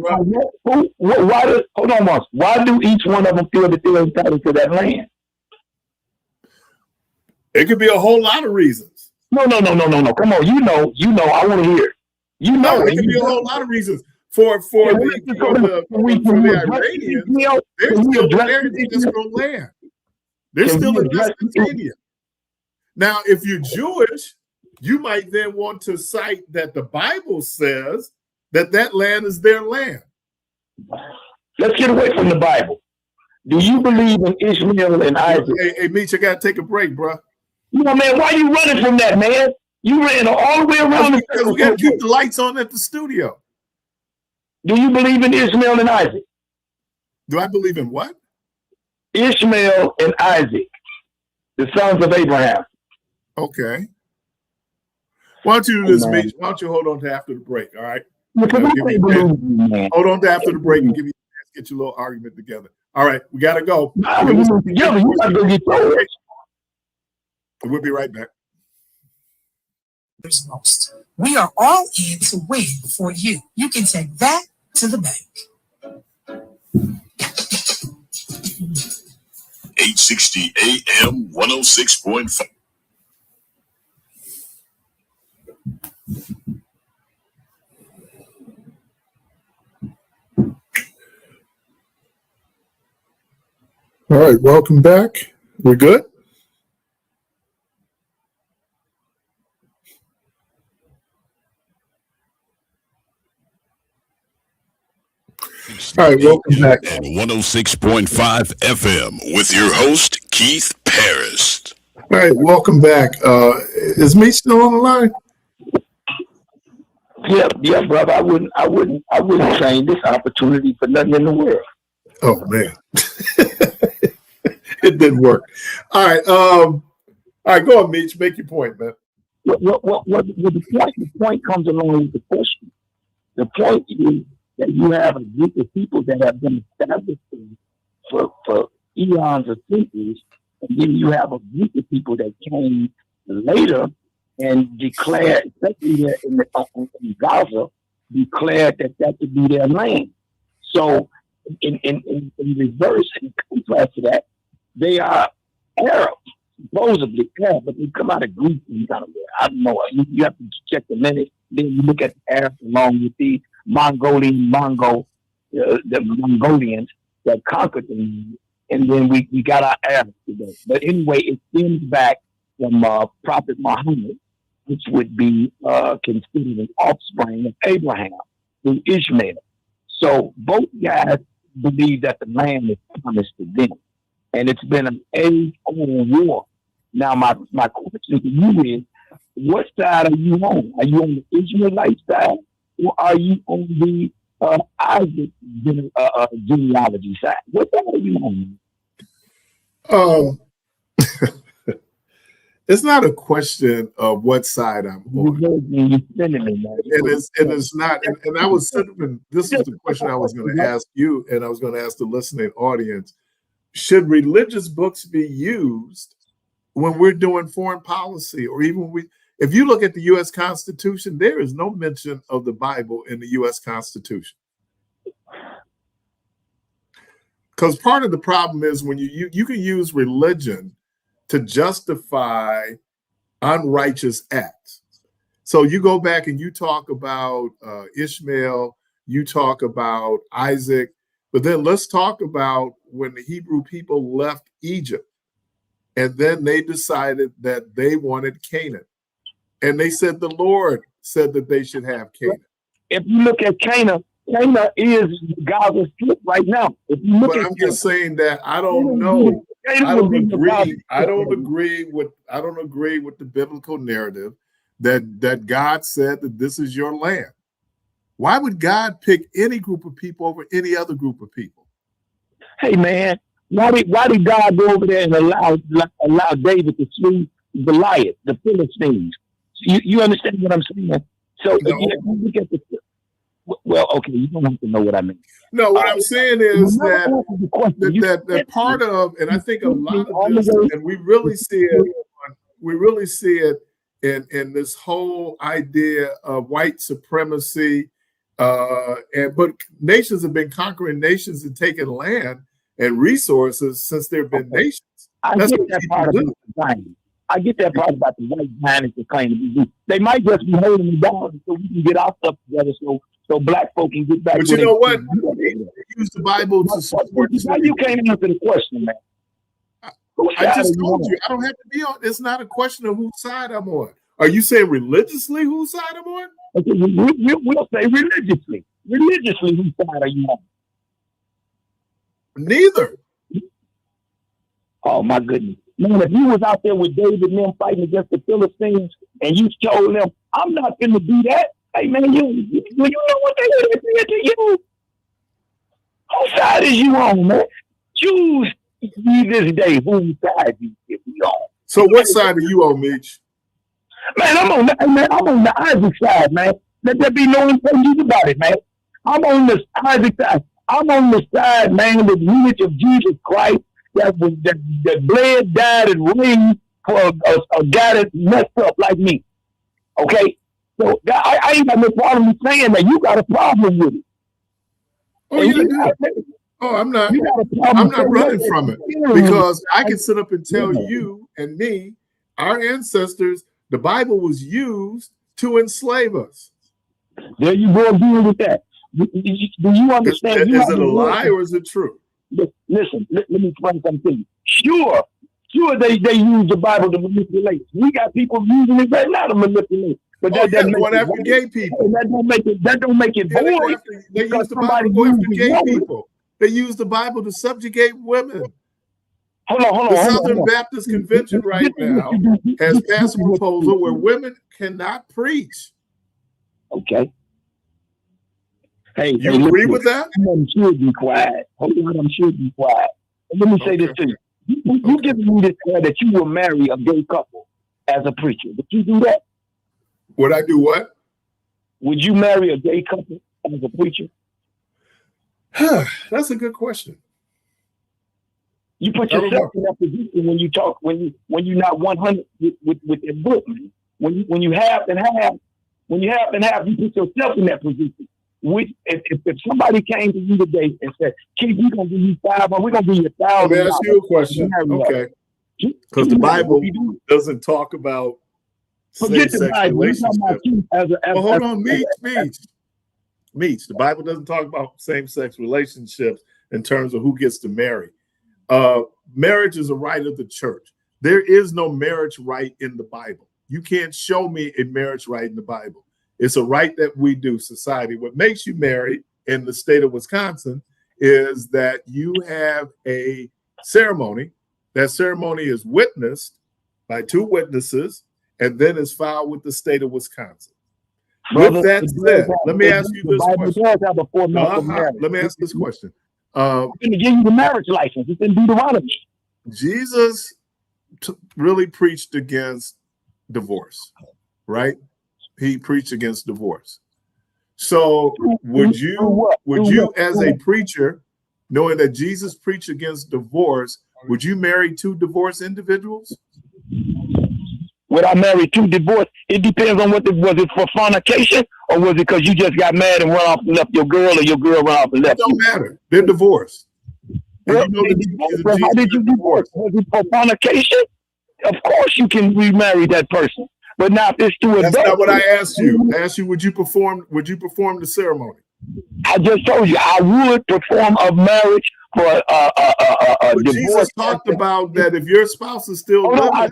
Why do each one of them feel that they're entitled to that land? It could be a whole lot of reasons. No. Come on, you know, I want to hear it. You know, it can be a whole lot of reasons for the Iranians. They're still ancestral land. They're still in Mesopotamia. Now, if you're Jewish, you might then want to cite that the Bible says that land is their land. Let's get away from the Bible. Do you believe in Ishmael and Isaac? Hey, Meech, I gotta take a break, bro. You know, man, why you running from that, man? You ran all the way around. Because we gotta keep the lights on at the studio. Do you believe in Ishmael and Isaac? Do I believe in what? Ishmael and Isaac, the sons of Abraham. Okay. Why don't you do this, Meech? Why don't you hold on to after the break, all right? Hold on to after the break and give you a chance to get your little argument together. All right, we gotta go. We'll be right back. Most. We are all in to win for you. You can take that to the bank. 860 AM 106.5. All right, welcome back. We're good? All right, welcome back. On 106.5 FM with your host, Keith Parris. All right, welcome back. Is me still on the line? Yeah, brother. I wouldn't change this opportunity for nothing in the world. Oh man. It didn't work. All right. Go on, Meech. Make your point, man. The point comes along with the question. The point is that you have a group of people that have been established for eons or centuries, and then you have a group of people that came later and declared, especially in Gaza, declared that to be their land. So, in reverse, in contrast to that, they are Arab, supposedly Arab, but they come out of Greece and kind of, I don't know. You have to check the lineage. Then you look at the Arabs along with the the Mongolians that conquered them, and then we got our Arabs today. But anyway, it stems back from Prophet Muhammad, which would be considered an offspring of Abraham through Ishmael. So both guys believe that the land is promised to them, and it's been an age-old war. Now, my question to you is, what side are you on? Are you on the Israelite side, or are you on the Isaac genealogy side? What side are you on? It's not a question of what side I'm on. And it's not. And I was sitting. This is the question I was going to ask you, and I was going to ask the listening audience: should religious books be used when we're doing foreign policy, or even if you look at the U.S. Constitution, there is no mention of the Bible in the U.S. Constitution. Because part of the problem is when you can use religion to justify unrighteous acts. So you go back and you talk about Ishmael, you talk about Isaac, but then let's talk about when the Hebrew people left Egypt, and then they decided that they wanted Canaan. And they said the Lord said that they should have Canaan. If you look at Canaan, Canaan is Gaza's strip right now. If you look but at I'm just saying that I don't know. I don't agree with the biblical narrative that God said that this is your land. Why would God pick any group of people over any other group of people? Hey man, why did God go over there and allow David to slew Goliath, the Philistines? You understand what I'm saying? So no. If you look at well, okay, you don't have to know what I mean. No, what I'm saying is that part of, and I think a lot of this, and we really see it in this whole idea of white supremacy. But nations have been conquering nations and taking land and resources since there have been nations. I get that part about the white giants that claim to be. They might just be holding me down so we can get our stuff together, so black folk can get back. But you know what? They use the Bible to support. Why you can't answer the question, man? I just told you I don't have to be on. It's not a question of whose side I'm on. Are you saying religiously whose side I'm on? Okay, we'll say religiously. Religiously, whose side are you on? Neither. Oh my goodness. Man, if you was out there with David and them fighting against the Philistines and you told them, I'm not gonna do that. Hey man, you know what they would have said to you? Whose side is you on, man? Choose you this day whose side you on. So what side are you on, Mitch? Man, I'm on the Isaac side, man. Let there be no intentions about it, man. I'm on the Isaac side. I'm on the side, man, with the image of Jesus Christ that bled, died, and raised for a guy that messed up like me. Okay? So I ain't got no problem with saying that. You got a problem with it. Oh, yeah, I'm not running from it, because I can sit up and tell you and me, our ancestors, the Bible was used to enslave us. There you go again with that. Do you understand? Is it a lie or is it true? Listen, let me explain something. Sure, they use the Bible to manipulate. We got people using it right now to manipulate. But that doesn't make it after gay people. That don't make it void. They use the Bible to go after gay people. They use the Bible to subjugate women. Hold on. The Southern Baptist Convention right now has passed a proposal where women cannot preach. Okay. Hey, you agree with that? I'm sure be quiet. Hold on, I'm sure be quiet. And let me say this to you. You giving me this that you will marry a gay couple as a preacher. Would you do that? Would I do what? Would you marry a gay couple as a preacher? That's a good question. You put yourself in that position when you talk, when you're not 100 with your book, man. When you have and have, you put yourself in that position. Which if somebody came to you today and said, "Keith, we're gonna give you $500, we're gonna give you $1,000." Let me ask you a question, okay? Because the Bible doesn't talk about same-sex relationships. Hold on, Meech. The Bible doesn't talk about same-sex relationships in terms of who gets to marry. Marriage is a right of the church. There is no marriage right in the Bible. You can't show me a marriage right in the Bible. It's a right that we do, society. What makes you married in the state of Wisconsin is that you have a ceremony. That ceremony is witnessed by 2 witnesses and then is filed with the state of Wisconsin. With that said, let me ask you this question. Let me ask this question. I'm going to give you the marriage license. It's in Deuteronomy. Jesus really preached against divorce, right? He preached against divorce. So would you as a preacher, knowing that Jesus preached against divorce, would you marry 2 divorced individuals? Would I marry 2 divorced? It depends on was it for fornication, or was it because you just got mad and run off and left your girl, or your girl run off and left you? It don't matter. They're divorced. Well, how did you divorce? Was it for fornication? Of course you can remarry that person. But now if it's to adults. That's not what I asked you. I asked you, would you perform the ceremony? I just told you I would perform a marriage for a divorce. Jesus talked about that if your spouse is still living,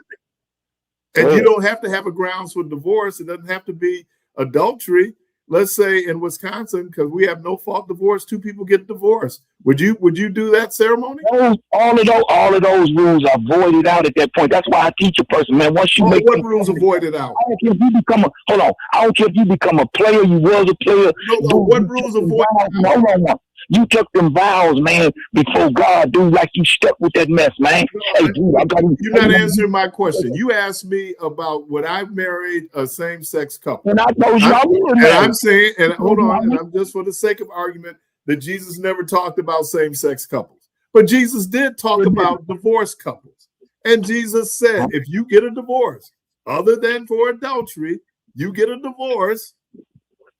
and you don't have to have a grounds for divorce, it doesn't have to be adultery. Let's say in Wisconsin, because we have no fault divorce, 2 people get divorced. Would you do that ceremony? All of those rules are voided out at that point. That's why I teach a person, man. Once you what rules are voided out? I don't care if you become I don't care if you become a player. You was a player. No, what rules are voided out? No. You took them vows, man, before God, dude, like you stuck with that mess, man. No, hey, dude, you're not answering my question. You asked me about would I marry a same-sex couple. And I told you I would. And I'm saying, and hold on, and I'm just for the sake of argument, that Jesus never talked about same-sex couples. But Jesus did talk about divorced couples. And Jesus said, if you get a divorce, other than for adultery, you get a divorce,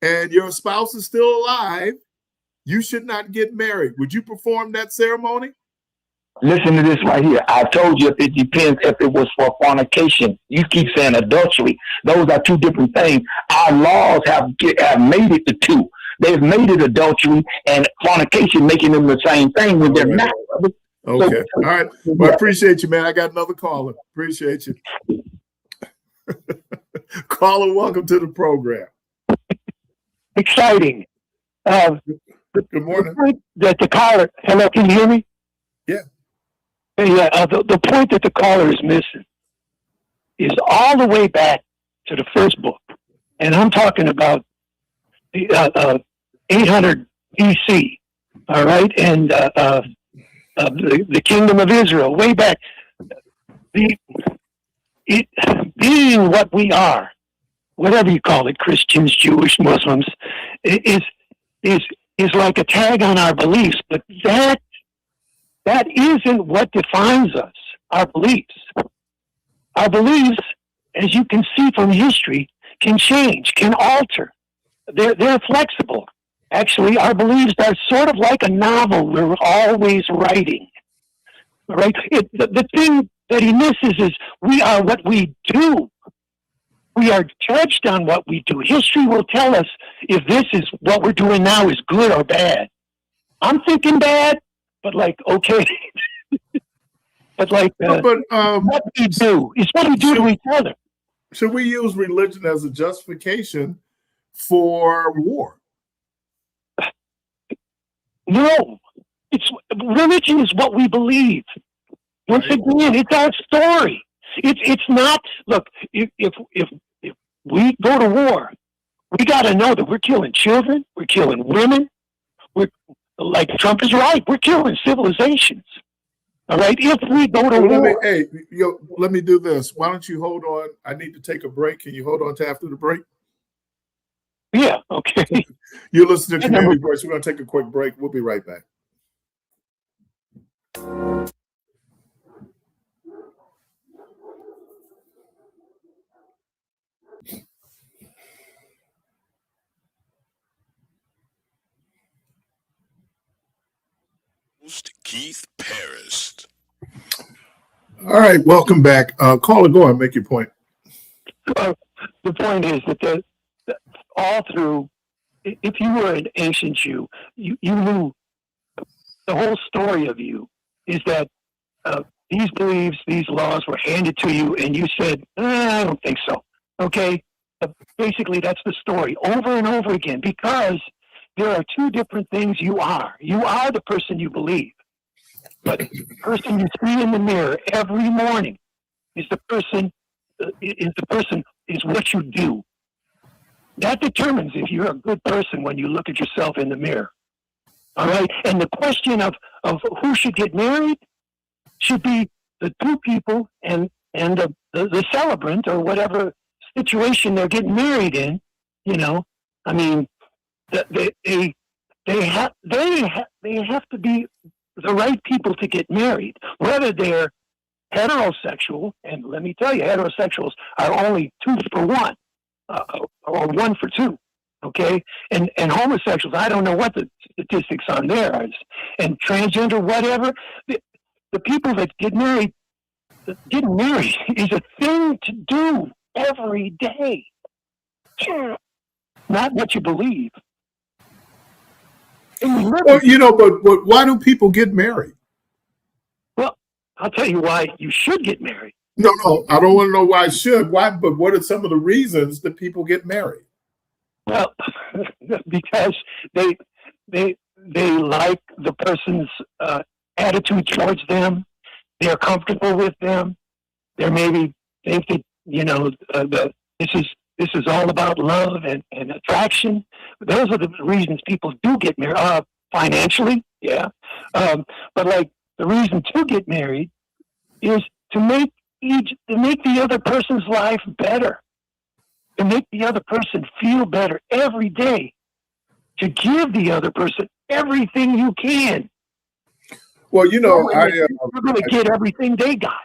and your spouse is still alive, you should not get married. Would you perform that ceremony? Listen to this right here. I told you if it depends if it was for fornication. You keep saying adultery. Those are 2 different things. Our laws have made it the 2. They've made it adultery and fornication, making them the same thing when they're not. Okay. All right. Well, I appreciate you, man. I got another caller. Appreciate you. Caller, welcome to the program. Exciting. Good morning. The caller. Hello, can you hear me? Yeah. Yeah, the point that the caller is missing is all the way back to the first book, and I'm talking about 800 BC. All right, and the kingdom of Israel, way back. Being what we are, whatever you call it, Christians, Jewish, Muslims, is like a tag on our beliefs, but that isn't what defines us. Our beliefs, as you can see from history, can change, can alter. They're flexible. Actually, our beliefs are sort of like a novel we're always writing. All right. The thing that he misses is we are what we do. We are judged on what we do. History will tell us if this is what we're doing now is good or bad. I'm thinking bad, but like, okay. But like, what we do is what we do to each other. Should we use religion as a justification for war? No. Religion is what we believe. Once again, it's our story. It's not. Look, if we go to war, we got to know that we're killing children, we're killing women. We're like Trump is right. We're killing civilizations. All right. If we go to war, let me do this. Why don't you hold on? I need to take a break. Can you hold on to after the break? Yeah. Okay. You listen to Community Voice. We're going to take a quick break. We'll be right back. Keith Parris. All right, welcome back. Caller, go on, make your point. The point is that all through, if you were an ancient Jew, you knew the whole story of you is that these beliefs, these laws were handed to you, and you said, I don't think so. Okay? Basically, that's the story over and over again, because there are two different things you are. You are the person you believe. But the person you see in the mirror every morning is what you do. That determines if you're a good person when you look at yourself in the mirror. All right? And the question of who should get married should be the two people and the celebrant, or whatever situation they're getting married in. You know, I mean, they have to be the right people to get married, whether they're heterosexual, and let me tell you, heterosexuals are only 2 for 1, or 1 for 2. Okay, and homosexuals, I don't know what the statistics on there is, and transgender, whatever. The people that getting married is a thing to do every day, not what you believe. Well, you know, but why do people get married? Well, I'll tell you why you should get married. No, I don't want to know why I should. Why? But what are some of the reasons that people get married? Well, because they like the person's attitude towards them. They're comfortable with them. They maybe think that, you know, this is all about love and attraction. Those are the reasons people do get married. Financially, yeah. But like the reason to get married is to make the other person's life better, to make the other person feel better every day, to give the other person everything you can. Well, you know, you're going to get everything they got.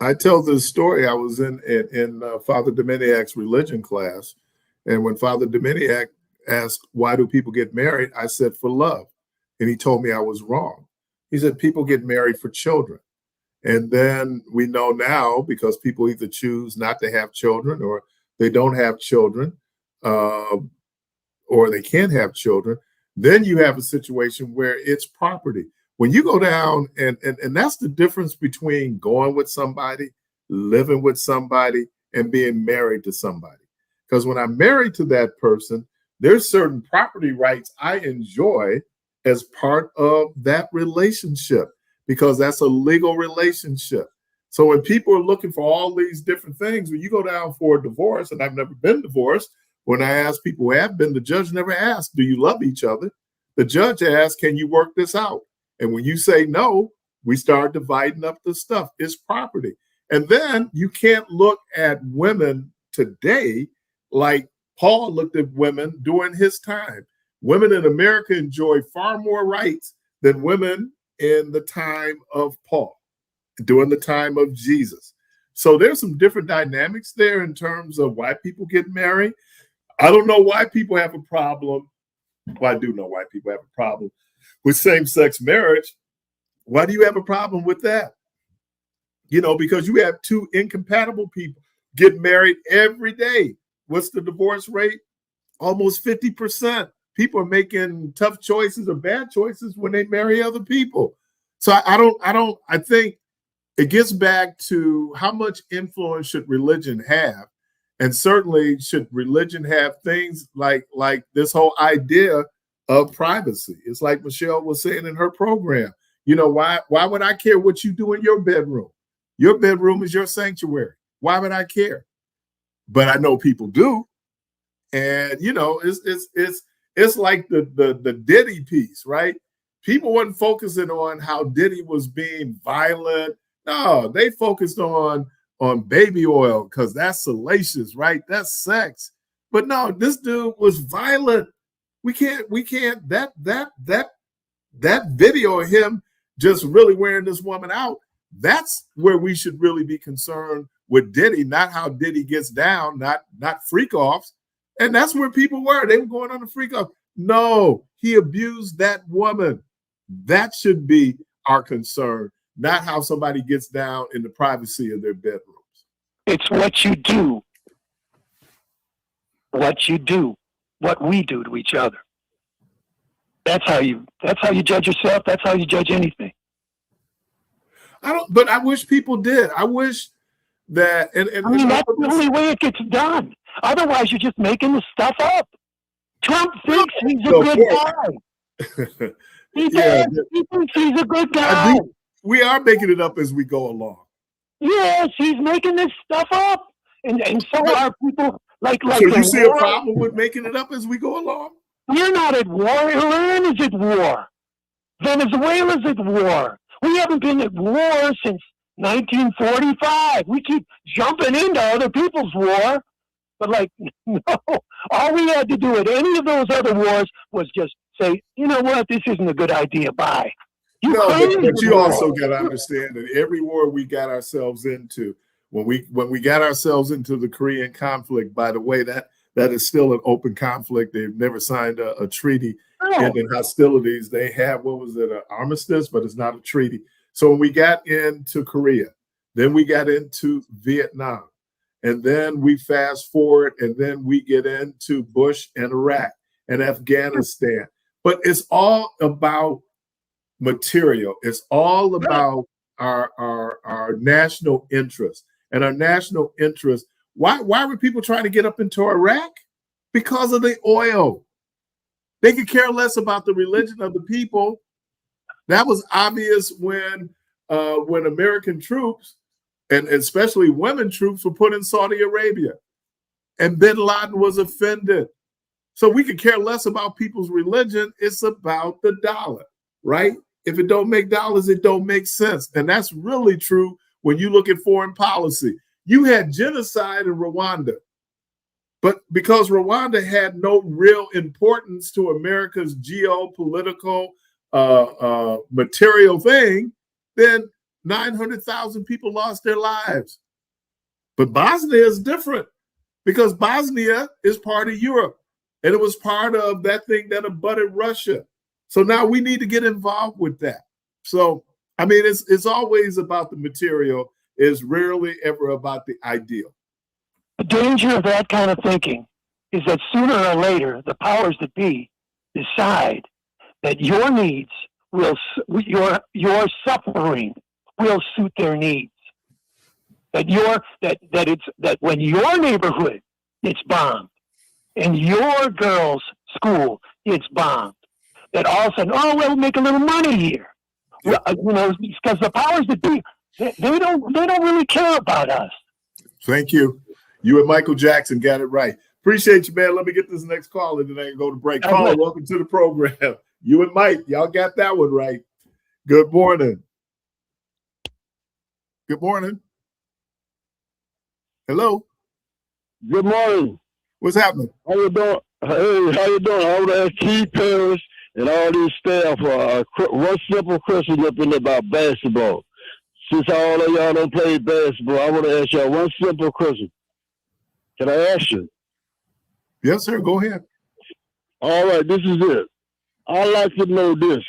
I tell this story. I was in Father Dominiac's religion class, and when Father Dominiac asked, why do people get married? I said, for love. And he told me I was wrong. He said, people get married for children. And then we know now, because people either choose not to have children, or they don't have children, or they can't have children, then you have a situation where it's property. When you go down, and that's the difference between going with somebody, living with somebody, and being married to somebody. Because when I'm married to that person, there's certain property rights I enjoy as part of that relationship, because that's a legal relationship. So when people are looking for all these different things, when you go down for a divorce, and I've never been divorced, when I ask people who have been, the judge never asks, do you love each other? The judge asks, can you work this out? And when you say no, we start dividing up the stuff. It's property. And then you can't look at women today like Paul looked at women during his time. Women in America enjoy far more rights than women in the time of Paul, during the time of Jesus. So there's some different dynamics there in terms of why people get married. I don't know why people have a problem. Well, I do know why people have a problem with same-sex marriage. Why do you have a problem with that? You know, because you have two incompatible people get married every day. What's the divorce rate? Almost 50%. People are making tough choices or bad choices when they marry other people. So I think it gets back to how much influence should religion have? And certainly should religion have things like this whole idea of privacy? It's like Michelle was saying in her program. You know, why would I care what you do in your bedroom? Your bedroom is your sanctuary. Why would I care? But I know people do. And, you know, it's like the Diddy piece, right? People weren't focusing on how Diddy was being violent. No, they focused on baby oil because that's salacious, right? That's sex. But no, this dude was violent. We can't that video of him just really wearing this woman out. That's where we should really be concerned with Diddy, not how Diddy gets down, not freak offs. And that's where people were. They were going on the freak off. No, he abused that woman. That should be our concern, not how somebody gets down in the privacy of their bedrooms. It's what you do. What you do. What we do to each other. That's how you judge yourself. That's how you judge anything. But I wish people did. I wish that and I mean, that's the only way it gets done. Otherwise you're just making the stuff up. Trump thinks he's a good guy. He thinks he's a good guy. We are making it up as we go along. Yes, he's making this stuff up. And so are people like So you see a problem with making it up as we go along? We're not at war. Iran is at war. Venezuela's at war. We haven't been at war since 1945. We keep jumping into other people's war. But like, no, all we had to do at any of those other wars was just say, you know what, this isn't a good idea, bye. But you also got to understand that every war we got ourselves into, when we got ourselves into the Korean conflict, by the way, that is still an open conflict. They've never signed a treaty ending hostilities. They have, what was it, an armistice, but it's not a treaty. So when we got into Korea, then we got into Vietnam, and then we fast forward, and then we get into Bush and Iraq and Afghanistan. But it's all about material. It's all about our national interest. And our national interest, why were people trying to get up into Iraq? Because of the oil. They could care less about the religion of the people. That was obvious when American troops, and especially women troops, were put in Saudi Arabia. And bin Laden was offended. So we could care less about people's religion. It's about the dollar, right? If it don't make dollars, it don't make sense. And that's really true when you look at foreign policy. You had genocide in Rwanda, but because Rwanda had no real importance to America's geopolitical material thing, then 900,000 people lost their lives. But Bosnia is different because Bosnia is part of Europe, and it was part of that thing that abutted Russia. So now we need to get involved with that. So, I mean, it's always about the material. It's rarely ever about the ideal. The danger of that kind of thinking is that sooner or later, the powers that be decide that your needs will, your suffering will suit their needs. That when your neighborhood gets bombed and your girl's school gets bombed, that all of a sudden, oh, we'll make a little money here. You know, because the powers that be, they don't really care about us. Thank you. You and Michael Jackson got it right. Appreciate you, man. Let me get this next call and then I can go to break. Caller, welcome to the program. You and Mike, y'all got that one right. Good morning. Good morning. Hello. Good morning. What's happening? How you doing? Hey, how you doing? I want to ask Keith Parris and all these staff one simple question up in about basketball. Since all of y'all don't play basketball, I want to ask y'all one simple question. Can I ask you? Yes, sir. Go ahead. All right, this is it. I'd like to know this.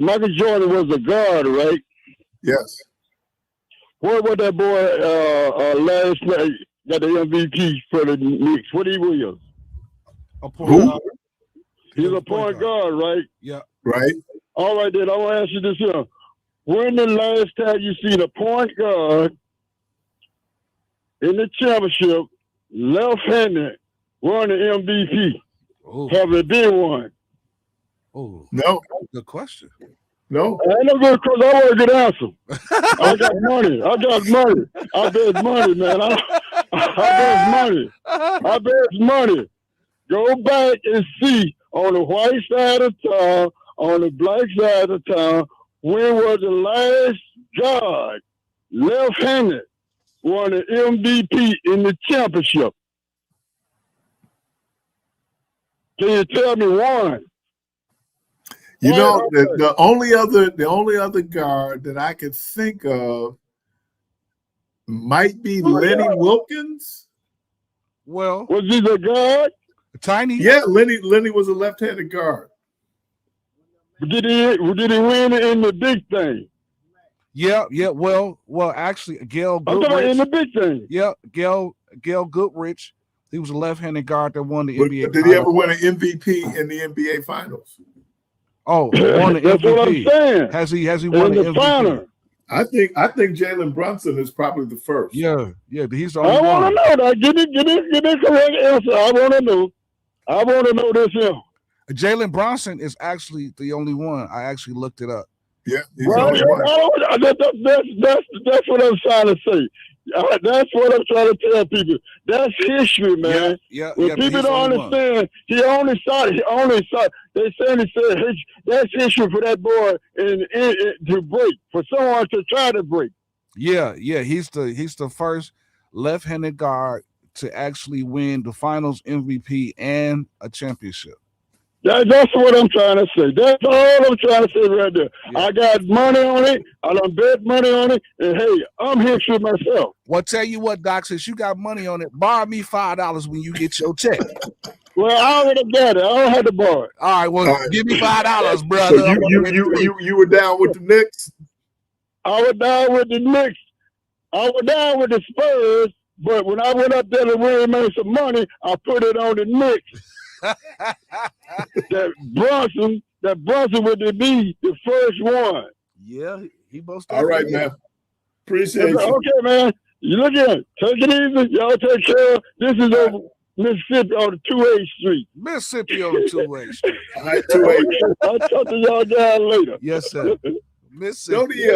Michael Jordan was a guard, right? Yes. What was that boy last night got the MVP for the Knicks? What he was? Who? He's a point guard, right? Yeah. Right. All right, then I want to ask you this here. When the last time you seen a point guard in the championship, left-handed, won the MVP? Oh. Have it been one? Oh. No. Good question. No. I ain't no good question. I want a good answer. I got money. I bet money, man. I bet money. Go back and see on the white side of town, on the black side of town, when was the last guard, left-handed, won an MVP in the championship? Can you tell me one? You know, the only other guard that I could think of might be Lenny Wilkins. Well, was he a guard? Tiny. Yeah, Lenny was a left-handed guard. Did he win in the big thing? Yeah. Well, actually, Gail Goodrich. In the big thing. Yeah, Gail Goodrich. He was a left-handed guard that won the NBA. But did he ever win an MVP in the NBA Finals? Oh, won the That's MVP. what I'm saying. Has he won the MVP? Final. I think Jalen Brunson is probably the first. Yeah, he's the only one. I want to know that. Give me correct answer. I want to know this here. Jalen Brunson is actually the only one. I actually looked it up. Yeah, that's what I'm trying to say. That's what I'm trying to tell people. That's history, man. Yeah. When people don't understand, he only saw. They said that's history for that boy to break, for someone to try to break. Yeah. He's the first left-handed guard to actually win the Finals MVP and a championship. That's what I'm trying to say. That's all I'm trying to say right there. Yeah. I got money on it. I done bet money on it. And hey, I'm history myself. Well, tell you what, Doc, since you got money on it, borrow me $5 when you get your check. Well, I already got it. I don't have to borrow it. All right, well, give me $5, brother. So you were down with the Knicks? I was down with the Knicks. I was down with the Spurs, but when I went up there to really make some money, I put it on the Knicks. that Brunson would be the first one. Yeah, he both. All right, man. Appreciate you. Okay, man. You look at it. Take it easy. Y'all take care. This is over Mississippi on the 2A Street. Mississippi on the 2A Street. All right, 2A. I'll talk to y'all guys later. Yes, sir. Mississippi.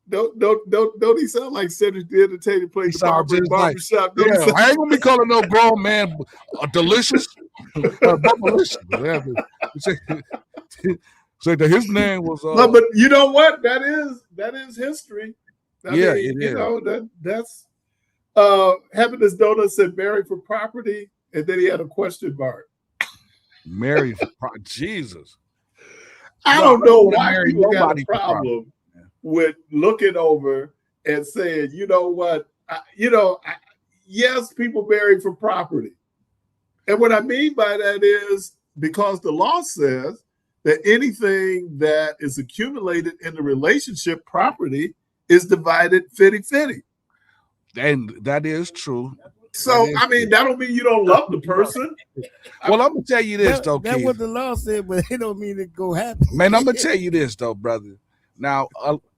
Don't he sound like Cedric the Entertainer playing the barbershop? Yeah, I ain't gonna be calling no grown man delicious. So his name was. No, but you know what? That is history. It is. You know that's Happiness Donut said married for property, and then he had a question mark. Married for Jesus. I don't know why people got a problem with looking over and saying, you know what, yes, people marry for property. And what I mean by that is because the law says that anything that is accumulated in the relationship property is divided 50-50. And that is true. So, I mean, that don't mean you don't love the person. Well, I'm going to tell you this, though, That's Keith. what the law said, but it don't mean it go happen. Man, I'm going to tell you this, though, brother. Now,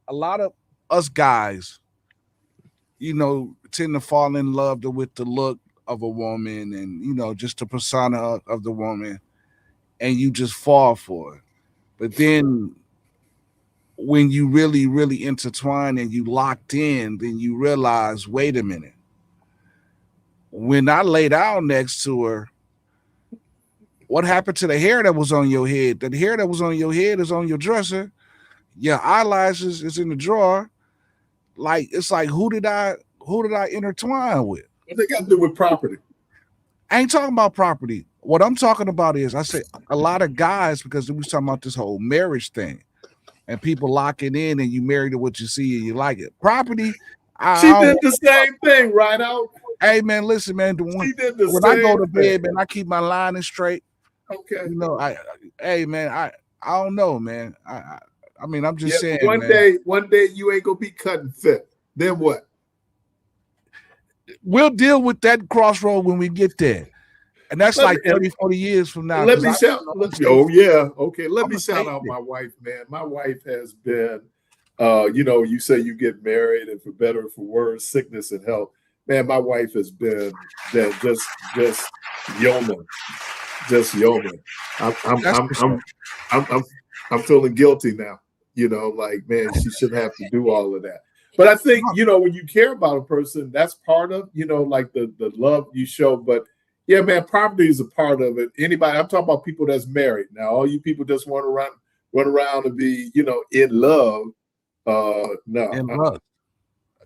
a lot of us guys, tend to fall in love with the look of a woman and, just the persona of the woman, and you just fall for it. But then when you really, really intertwine and you locked in, then you realize, wait a minute. When I lay down next to her, what happened to the hair that was on your head? The hair that was on your head is on your dresser. Your eyelashes is in the drawer. Like, it's like, who did I intertwine with? What they got to do with property? I ain't talking about property. What I'm talking about is, I say a lot of guys, because we was talking about this whole marriage thing, and people locking in, and you married to what you see and you like it. Property. She did the same thing, right out. Hey man, listen, man. When I go to bed, man, I keep my lining straight. Okay. You know, I don't know, man. I mean, I'm just saying. One day you ain't gonna be cutting fit. Then what? We'll deal with that crossroad when we get there. And that's like 30, 40 years from now. Let me shout. Okay. Let me shout out my wife, man. My wife has been, you say you get married, and for better or for worse, sickness and health. Man, my wife has been just yeoman. Just yeoman. I'm feeling guilty now. Like, man, she shouldn't have to do all of that. But I think, when you care about a person, that's part of, like the love you show. But yeah, man, property is a part of it. Anybody, I'm talking about people that's married. Now, all you people just want to run around and be, in love. No. In love.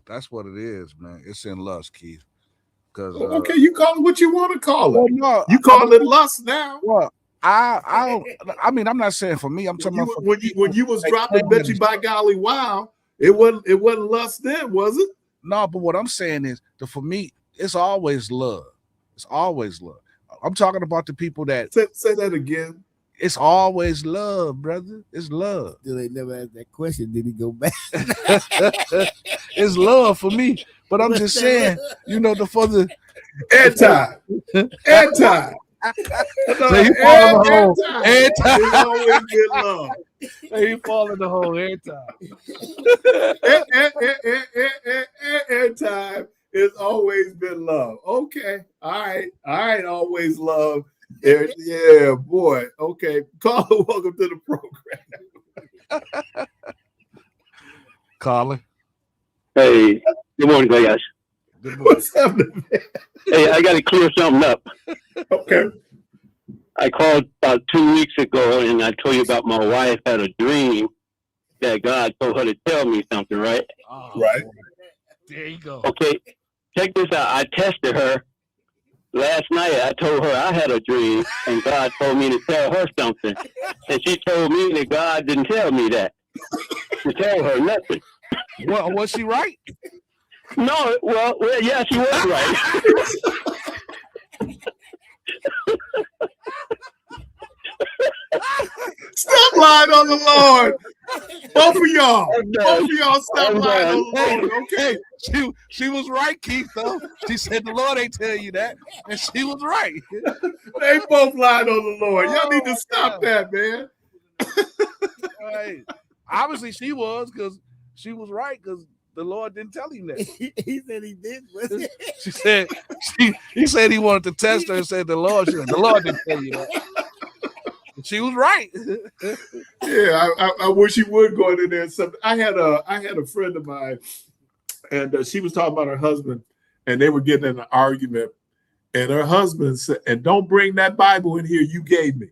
That's what it is, man. It's in lust, Keith. Okay, you call it what you want to call it. Well, no, you call it lust now. Well, I mean, I'm not saying for me. I'm talking about when you was dropping Betty by golly wow, it wasn't lust then, was it? No, but what I'm saying is for me, it's always love. It's always love. I'm talking about the people that say that again. It's always love, brother. It's love. They never asked that question. Did he go back? It's love for me. But I'm just saying, the further anti. So he fall in the hole. It's always been love. He fall in the hole every time. It's always been love. Okay. All right. Always love. Yeah, boy. Okay. Caller, welcome to the program. Caller. Hey, good morning, guys. Good morning. What's happening? Hey, I got to clear something up. Okay. I called about 2 weeks ago, and I told you about my wife had a dream that God told her to tell me something, right? Oh, right. Boy. There you go. Okay. Check this out. I tested her. Last night, I told her I had a dream, and God told me to tell her something. And she told me that God didn't tell me that. To tell her nothing. Well, was she right? No, well, yeah, she was right. Stop lying on the Lord. Both of y'all stop lying on the Lord. Okay. She was right, Keith, though. She said the Lord ain't tell you that. And she was right. They both lied on the Lord. Y'all need to stop that, man. Right. Obviously, she was, because she was right, because the Lord didn't tell him that. He said he did. She said he said he wanted to test her and said the Lord didn't tell you that. She was right. Yeah, I wish he would go in there. I had a friend of mine, and she was talking about her husband, and they were getting in an argument, and her husband said, "And don't bring that Bible in here you gave me."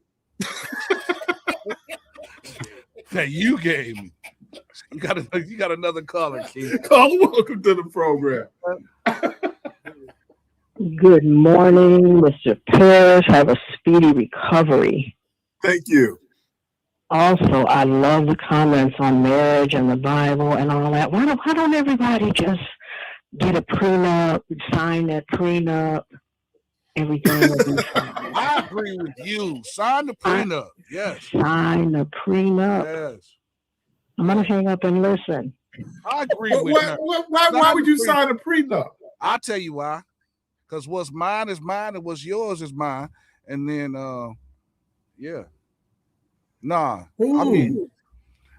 That you gave me. You got another caller, Keith. Caller, welcome to the program. Good morning, Mr. Parris. Have a speedy recovery. Thank you. Also, I love the comments on marriage and the Bible and all that. Why don't everybody just get a prenup, sign that prenup? Everything will be fine. I agree with you. Sign the prenup. Yes. Sign the prenup. Yes. I'm going to hang up and listen. I agree with her. Why would you sign a prenup? I'll tell you why. Because what's mine is mine and what's yours is mine. And then, yeah. Nah. Ooh. I mean,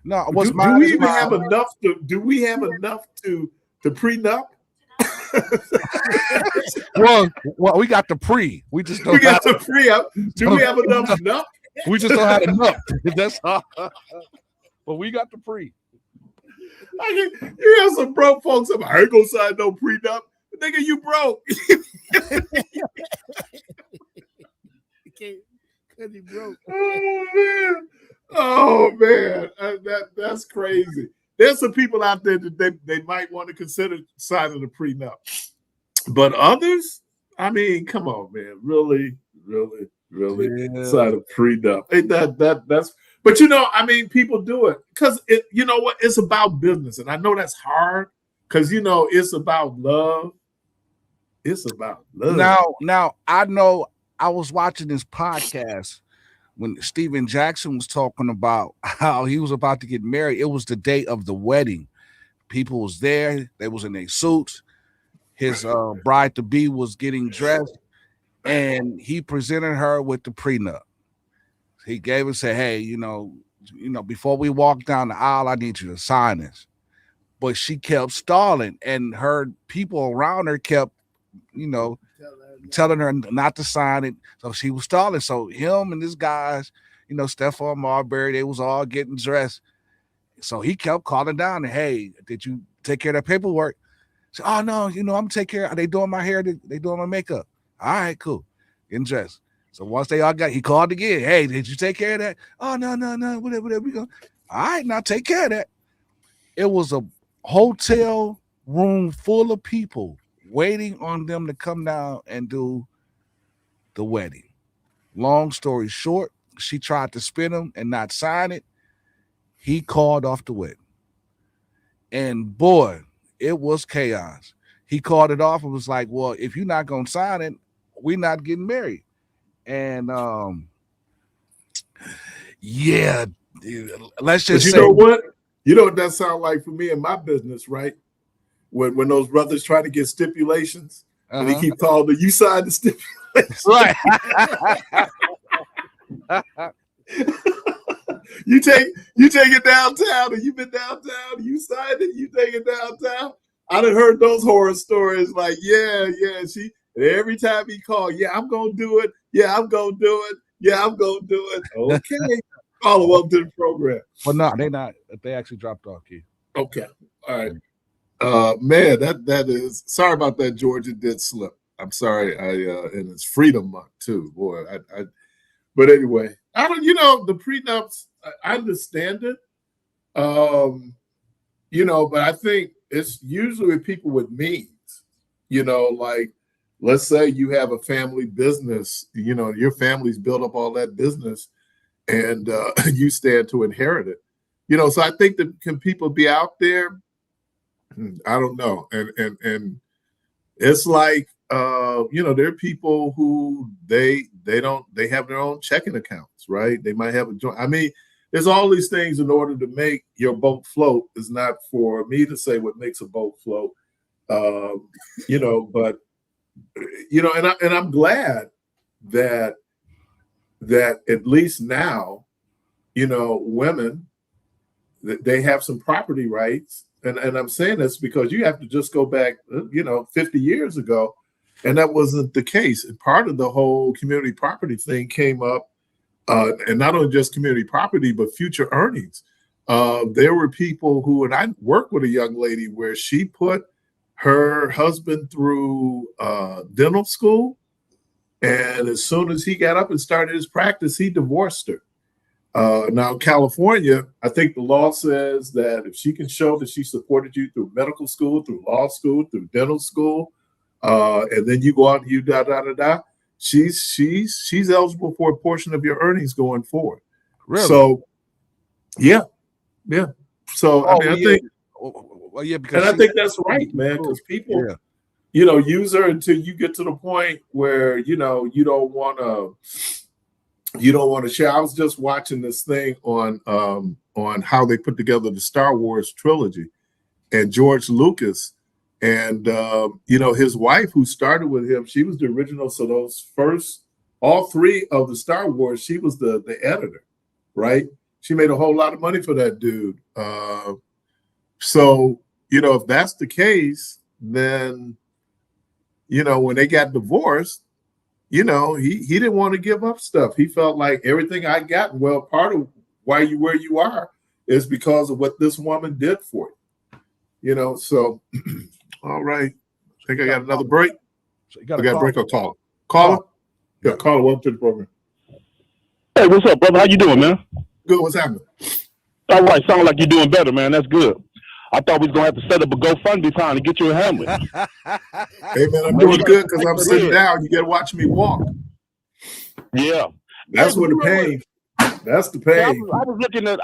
no. What's do mine we is even mine. have enough to? Do we have enough to prenup? well, we got the pre. We just don't. We got the pre-up. Do we have enough? We just don't have enough. That's all. But we got the pre. You have some broke folks. I ain't gonna sign no prenup. Nigga, you broke. Because he broke. Oh man, that's crazy. There's some people out there that they might want to consider signing a prenup, but others, I mean, come on, man, really sign a prenup. Ain't that's. But I mean, people do it because you know what? It's about business, and I know that's hard because it's about love. It's about love. Now I know. I was watching this podcast when Steven Jackson was talking about how he was about to get married. It was the day of the wedding. People was there. They was in their suits. His bride-to-be was getting dressed, and he presented her with the prenup. He gave and said, hey, before we walk down the aisle, I need you to sign this. But she kept stalling, and her people around her kept, telling her not to sign it. So she was stalling. So him and this guys, Stephon Marbury, they was all getting dressed. So he kept calling down and, hey, did you take care of that paperwork? So, oh no, I'm gonna take care. Are they doing my hair? They doing my makeup? All right, cool. Getting dressed. So once they all he called again. Hey, did you take care of that? Oh no, whatever. We go. All right, now take care of that. It was a hotel room full of people waiting on them to come down and do the wedding. Long story short, she tried to spin him and not sign it. He called off the wedding. And boy, it was chaos. He called it off and was like, well, if you're not going to sign it, we're not getting married. And yeah, let's just say. Know what? You know what that sounds like for me in my business, right? When those brothers try to get stipulations, and they keep calling you sign the stipulations. Right. You take it downtown, and you've been downtown, you signed it, you take it downtown. I done heard those horror stories like, yeah, she, and every time he called, yeah, I'm gonna do it, yeah, I'm gonna do it, yeah, I'm gonna do it. Okay. Follow up to the program. Well, no, they not. They actually dropped off, Keith. Okay. All right. Man, that is, sorry about that, George. It did slip. I'm sorry. And it's Freedom Month too, boy. But anyway, I don't. The prenups. I understand it. But I think it's usually with people with means. Like let's say you have a family business. Your family's built up all that business, and you stand to inherit it. So I think that can people be out there? I don't know. And it's like, there are people who they have their own checking accounts, right? They might have a joint. I mean, there's all these things in order to make your boat float. It's not for me to say what makes a boat float, but, and I'm glad that at least now, women, they have some property rights. And I'm saying this because you have to just go back, 50 years ago, and that wasn't the case. And part of the whole community property thing came up, and not only just community property, but future earnings. There were people who, and I worked with a young lady where she put her husband through dental school, and as soon as he got up and started his practice, he divorced her. Now, in California, I think the law says that if she can show that she supported you through medical school, through law school, through dental school, and then you go out and you she's eligible for a portion of your earnings going forward. Really? So, yeah. So I think, well, yeah, because I think that's right, man. Because people, use her until you get to the point where you don't want to. You don't want to share. I was just watching this thing on how they put together the Star Wars trilogy, and George Lucas, and his wife who started with him. She was the original. So those all three of the Star Wars, she was the editor, right? She made a whole lot of money for that dude. So if that's the case, then when they got divorced. He didn't want to give up stuff. He felt like everything I got, well, part of why you where you are is because of what this woman did for you. You know, so all right. I think I got another break. So I got a break or call. Caller? Yeah, caller, welcome to the program. Hey, what's up, brother? How you doing, man? Good, what's happening? All right, sound like you're doing better, man. That's good. I thought we was gonna have to set up a GoFundMe time to get you a helmet. Hey man, I'm doing good because I'm sitting down. You gotta watch me walk. Yeah. That's where the pain. That's the pain. I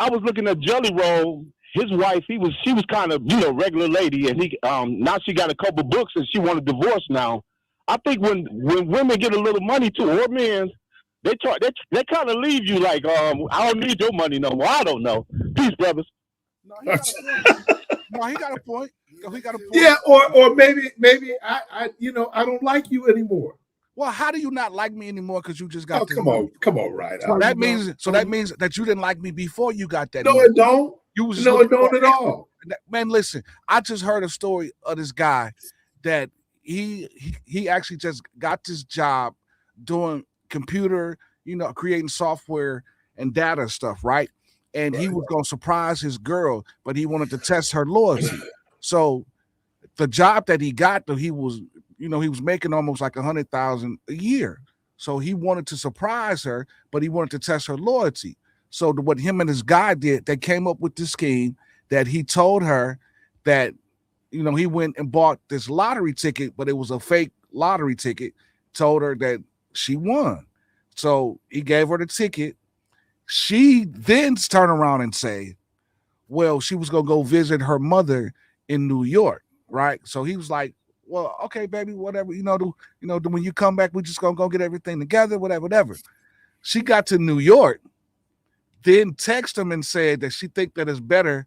was looking at Jelly Roll. His wife, she was kind of, you know, regular lady, and he now she got a couple books and she want a divorce now. I think when women get a little money too, or men, they kind of leave you like, I don't need your money no more. I don't know. Peace, brothers. No, he got a point. He got a point. Yeah, or maybe I I don't like you anymore. Well, how do you not like me anymore? Because you just got. Come on, right? So that means that you didn't like me before you got that. No, money. it don't. No, it don't at all. Man, listen, I just heard a story of this guy that he actually just got this job doing computer, creating software and data stuff, right? And he was going to surprise his girl, but he wanted to test her loyalty. So the job that he got, though, he was making almost like $100,000 a year. So he wanted to surprise her, but he wanted to test her loyalty. So what him and his guy did, they came up with this scheme that he told her that, he went and bought this lottery ticket, but it was a fake lottery ticket, told her that she won. So he gave her the ticket. She then turned around and say, well, she was going to go visit her mother in New York, right? So he was like, well, okay, baby, whatever, when you come back, we're just going to go get everything together, whatever. She got to New York, then texted him and said that she think that it's better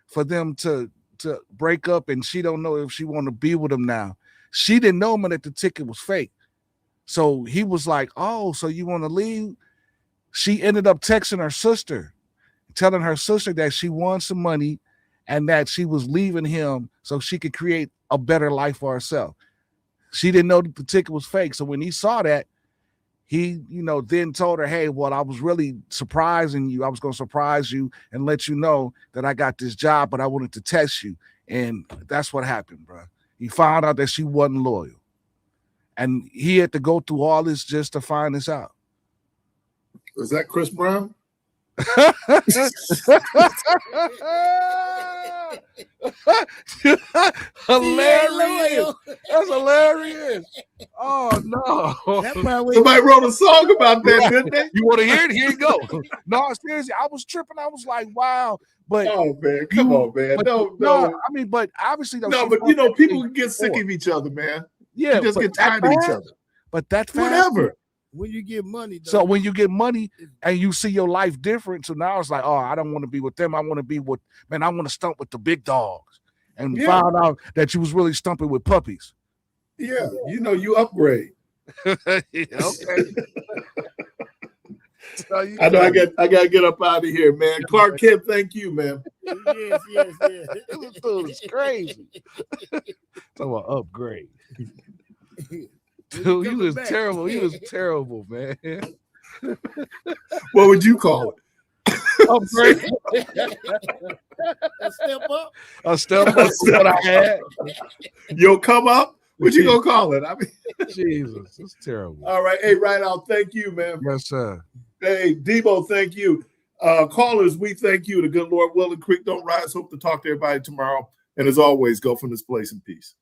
for them to break up, and she don't know if she want to be with him now. She didn't know him that the ticket was fake. So he was like, oh, so you want to leave? She ended up texting her sister, telling her sister that she won some money and that she was leaving him so she could create a better life for herself. She didn't know that the ticket was fake. So when he saw that, he, then told her, hey, well, I was really surprising you. I was going to surprise you and let you know that I got this job, but I wanted to test you. And that's what happened, bro. He found out that she wasn't loyal. And he had to go through all this just to find this out. Was that Chris Brown? Hilarious. That's hilarious. Oh no. Somebody wrote a song about that, didn't they? You want to hear it? Here you go. No, seriously, I was tripping. I was like, wow. But oh man, come on, man. No. I mean, but obviously people can get sick of each other, man. Yeah, you just get tired of each other. But that's whatever. When you get money, though. So when you get money and you see your life different, so now it's like, oh, I don't want to be with them. I want to be with, I want to stump with the big dogs. And found out that you was really stumping with puppies. Yeah, you upgrade. Okay. So I know I gotta get up out of here, man. Clark Kent, thank you, man. Yes. This dude is crazy. Talking about upgrade. Dude, he was terrible. He was terrible, man. What would you call it? Upgrade. A step up. A step up. What I had. You'll come up. What you gonna call it? I mean, Jesus, it's terrible. All right, hey, right out. Thank you, man. Yes, sir. Hey, Debo, thank you. Callers, we thank you. The good Lord willing, creek don't rise. Hope to talk to everybody tomorrow. And as always, go from this place in peace.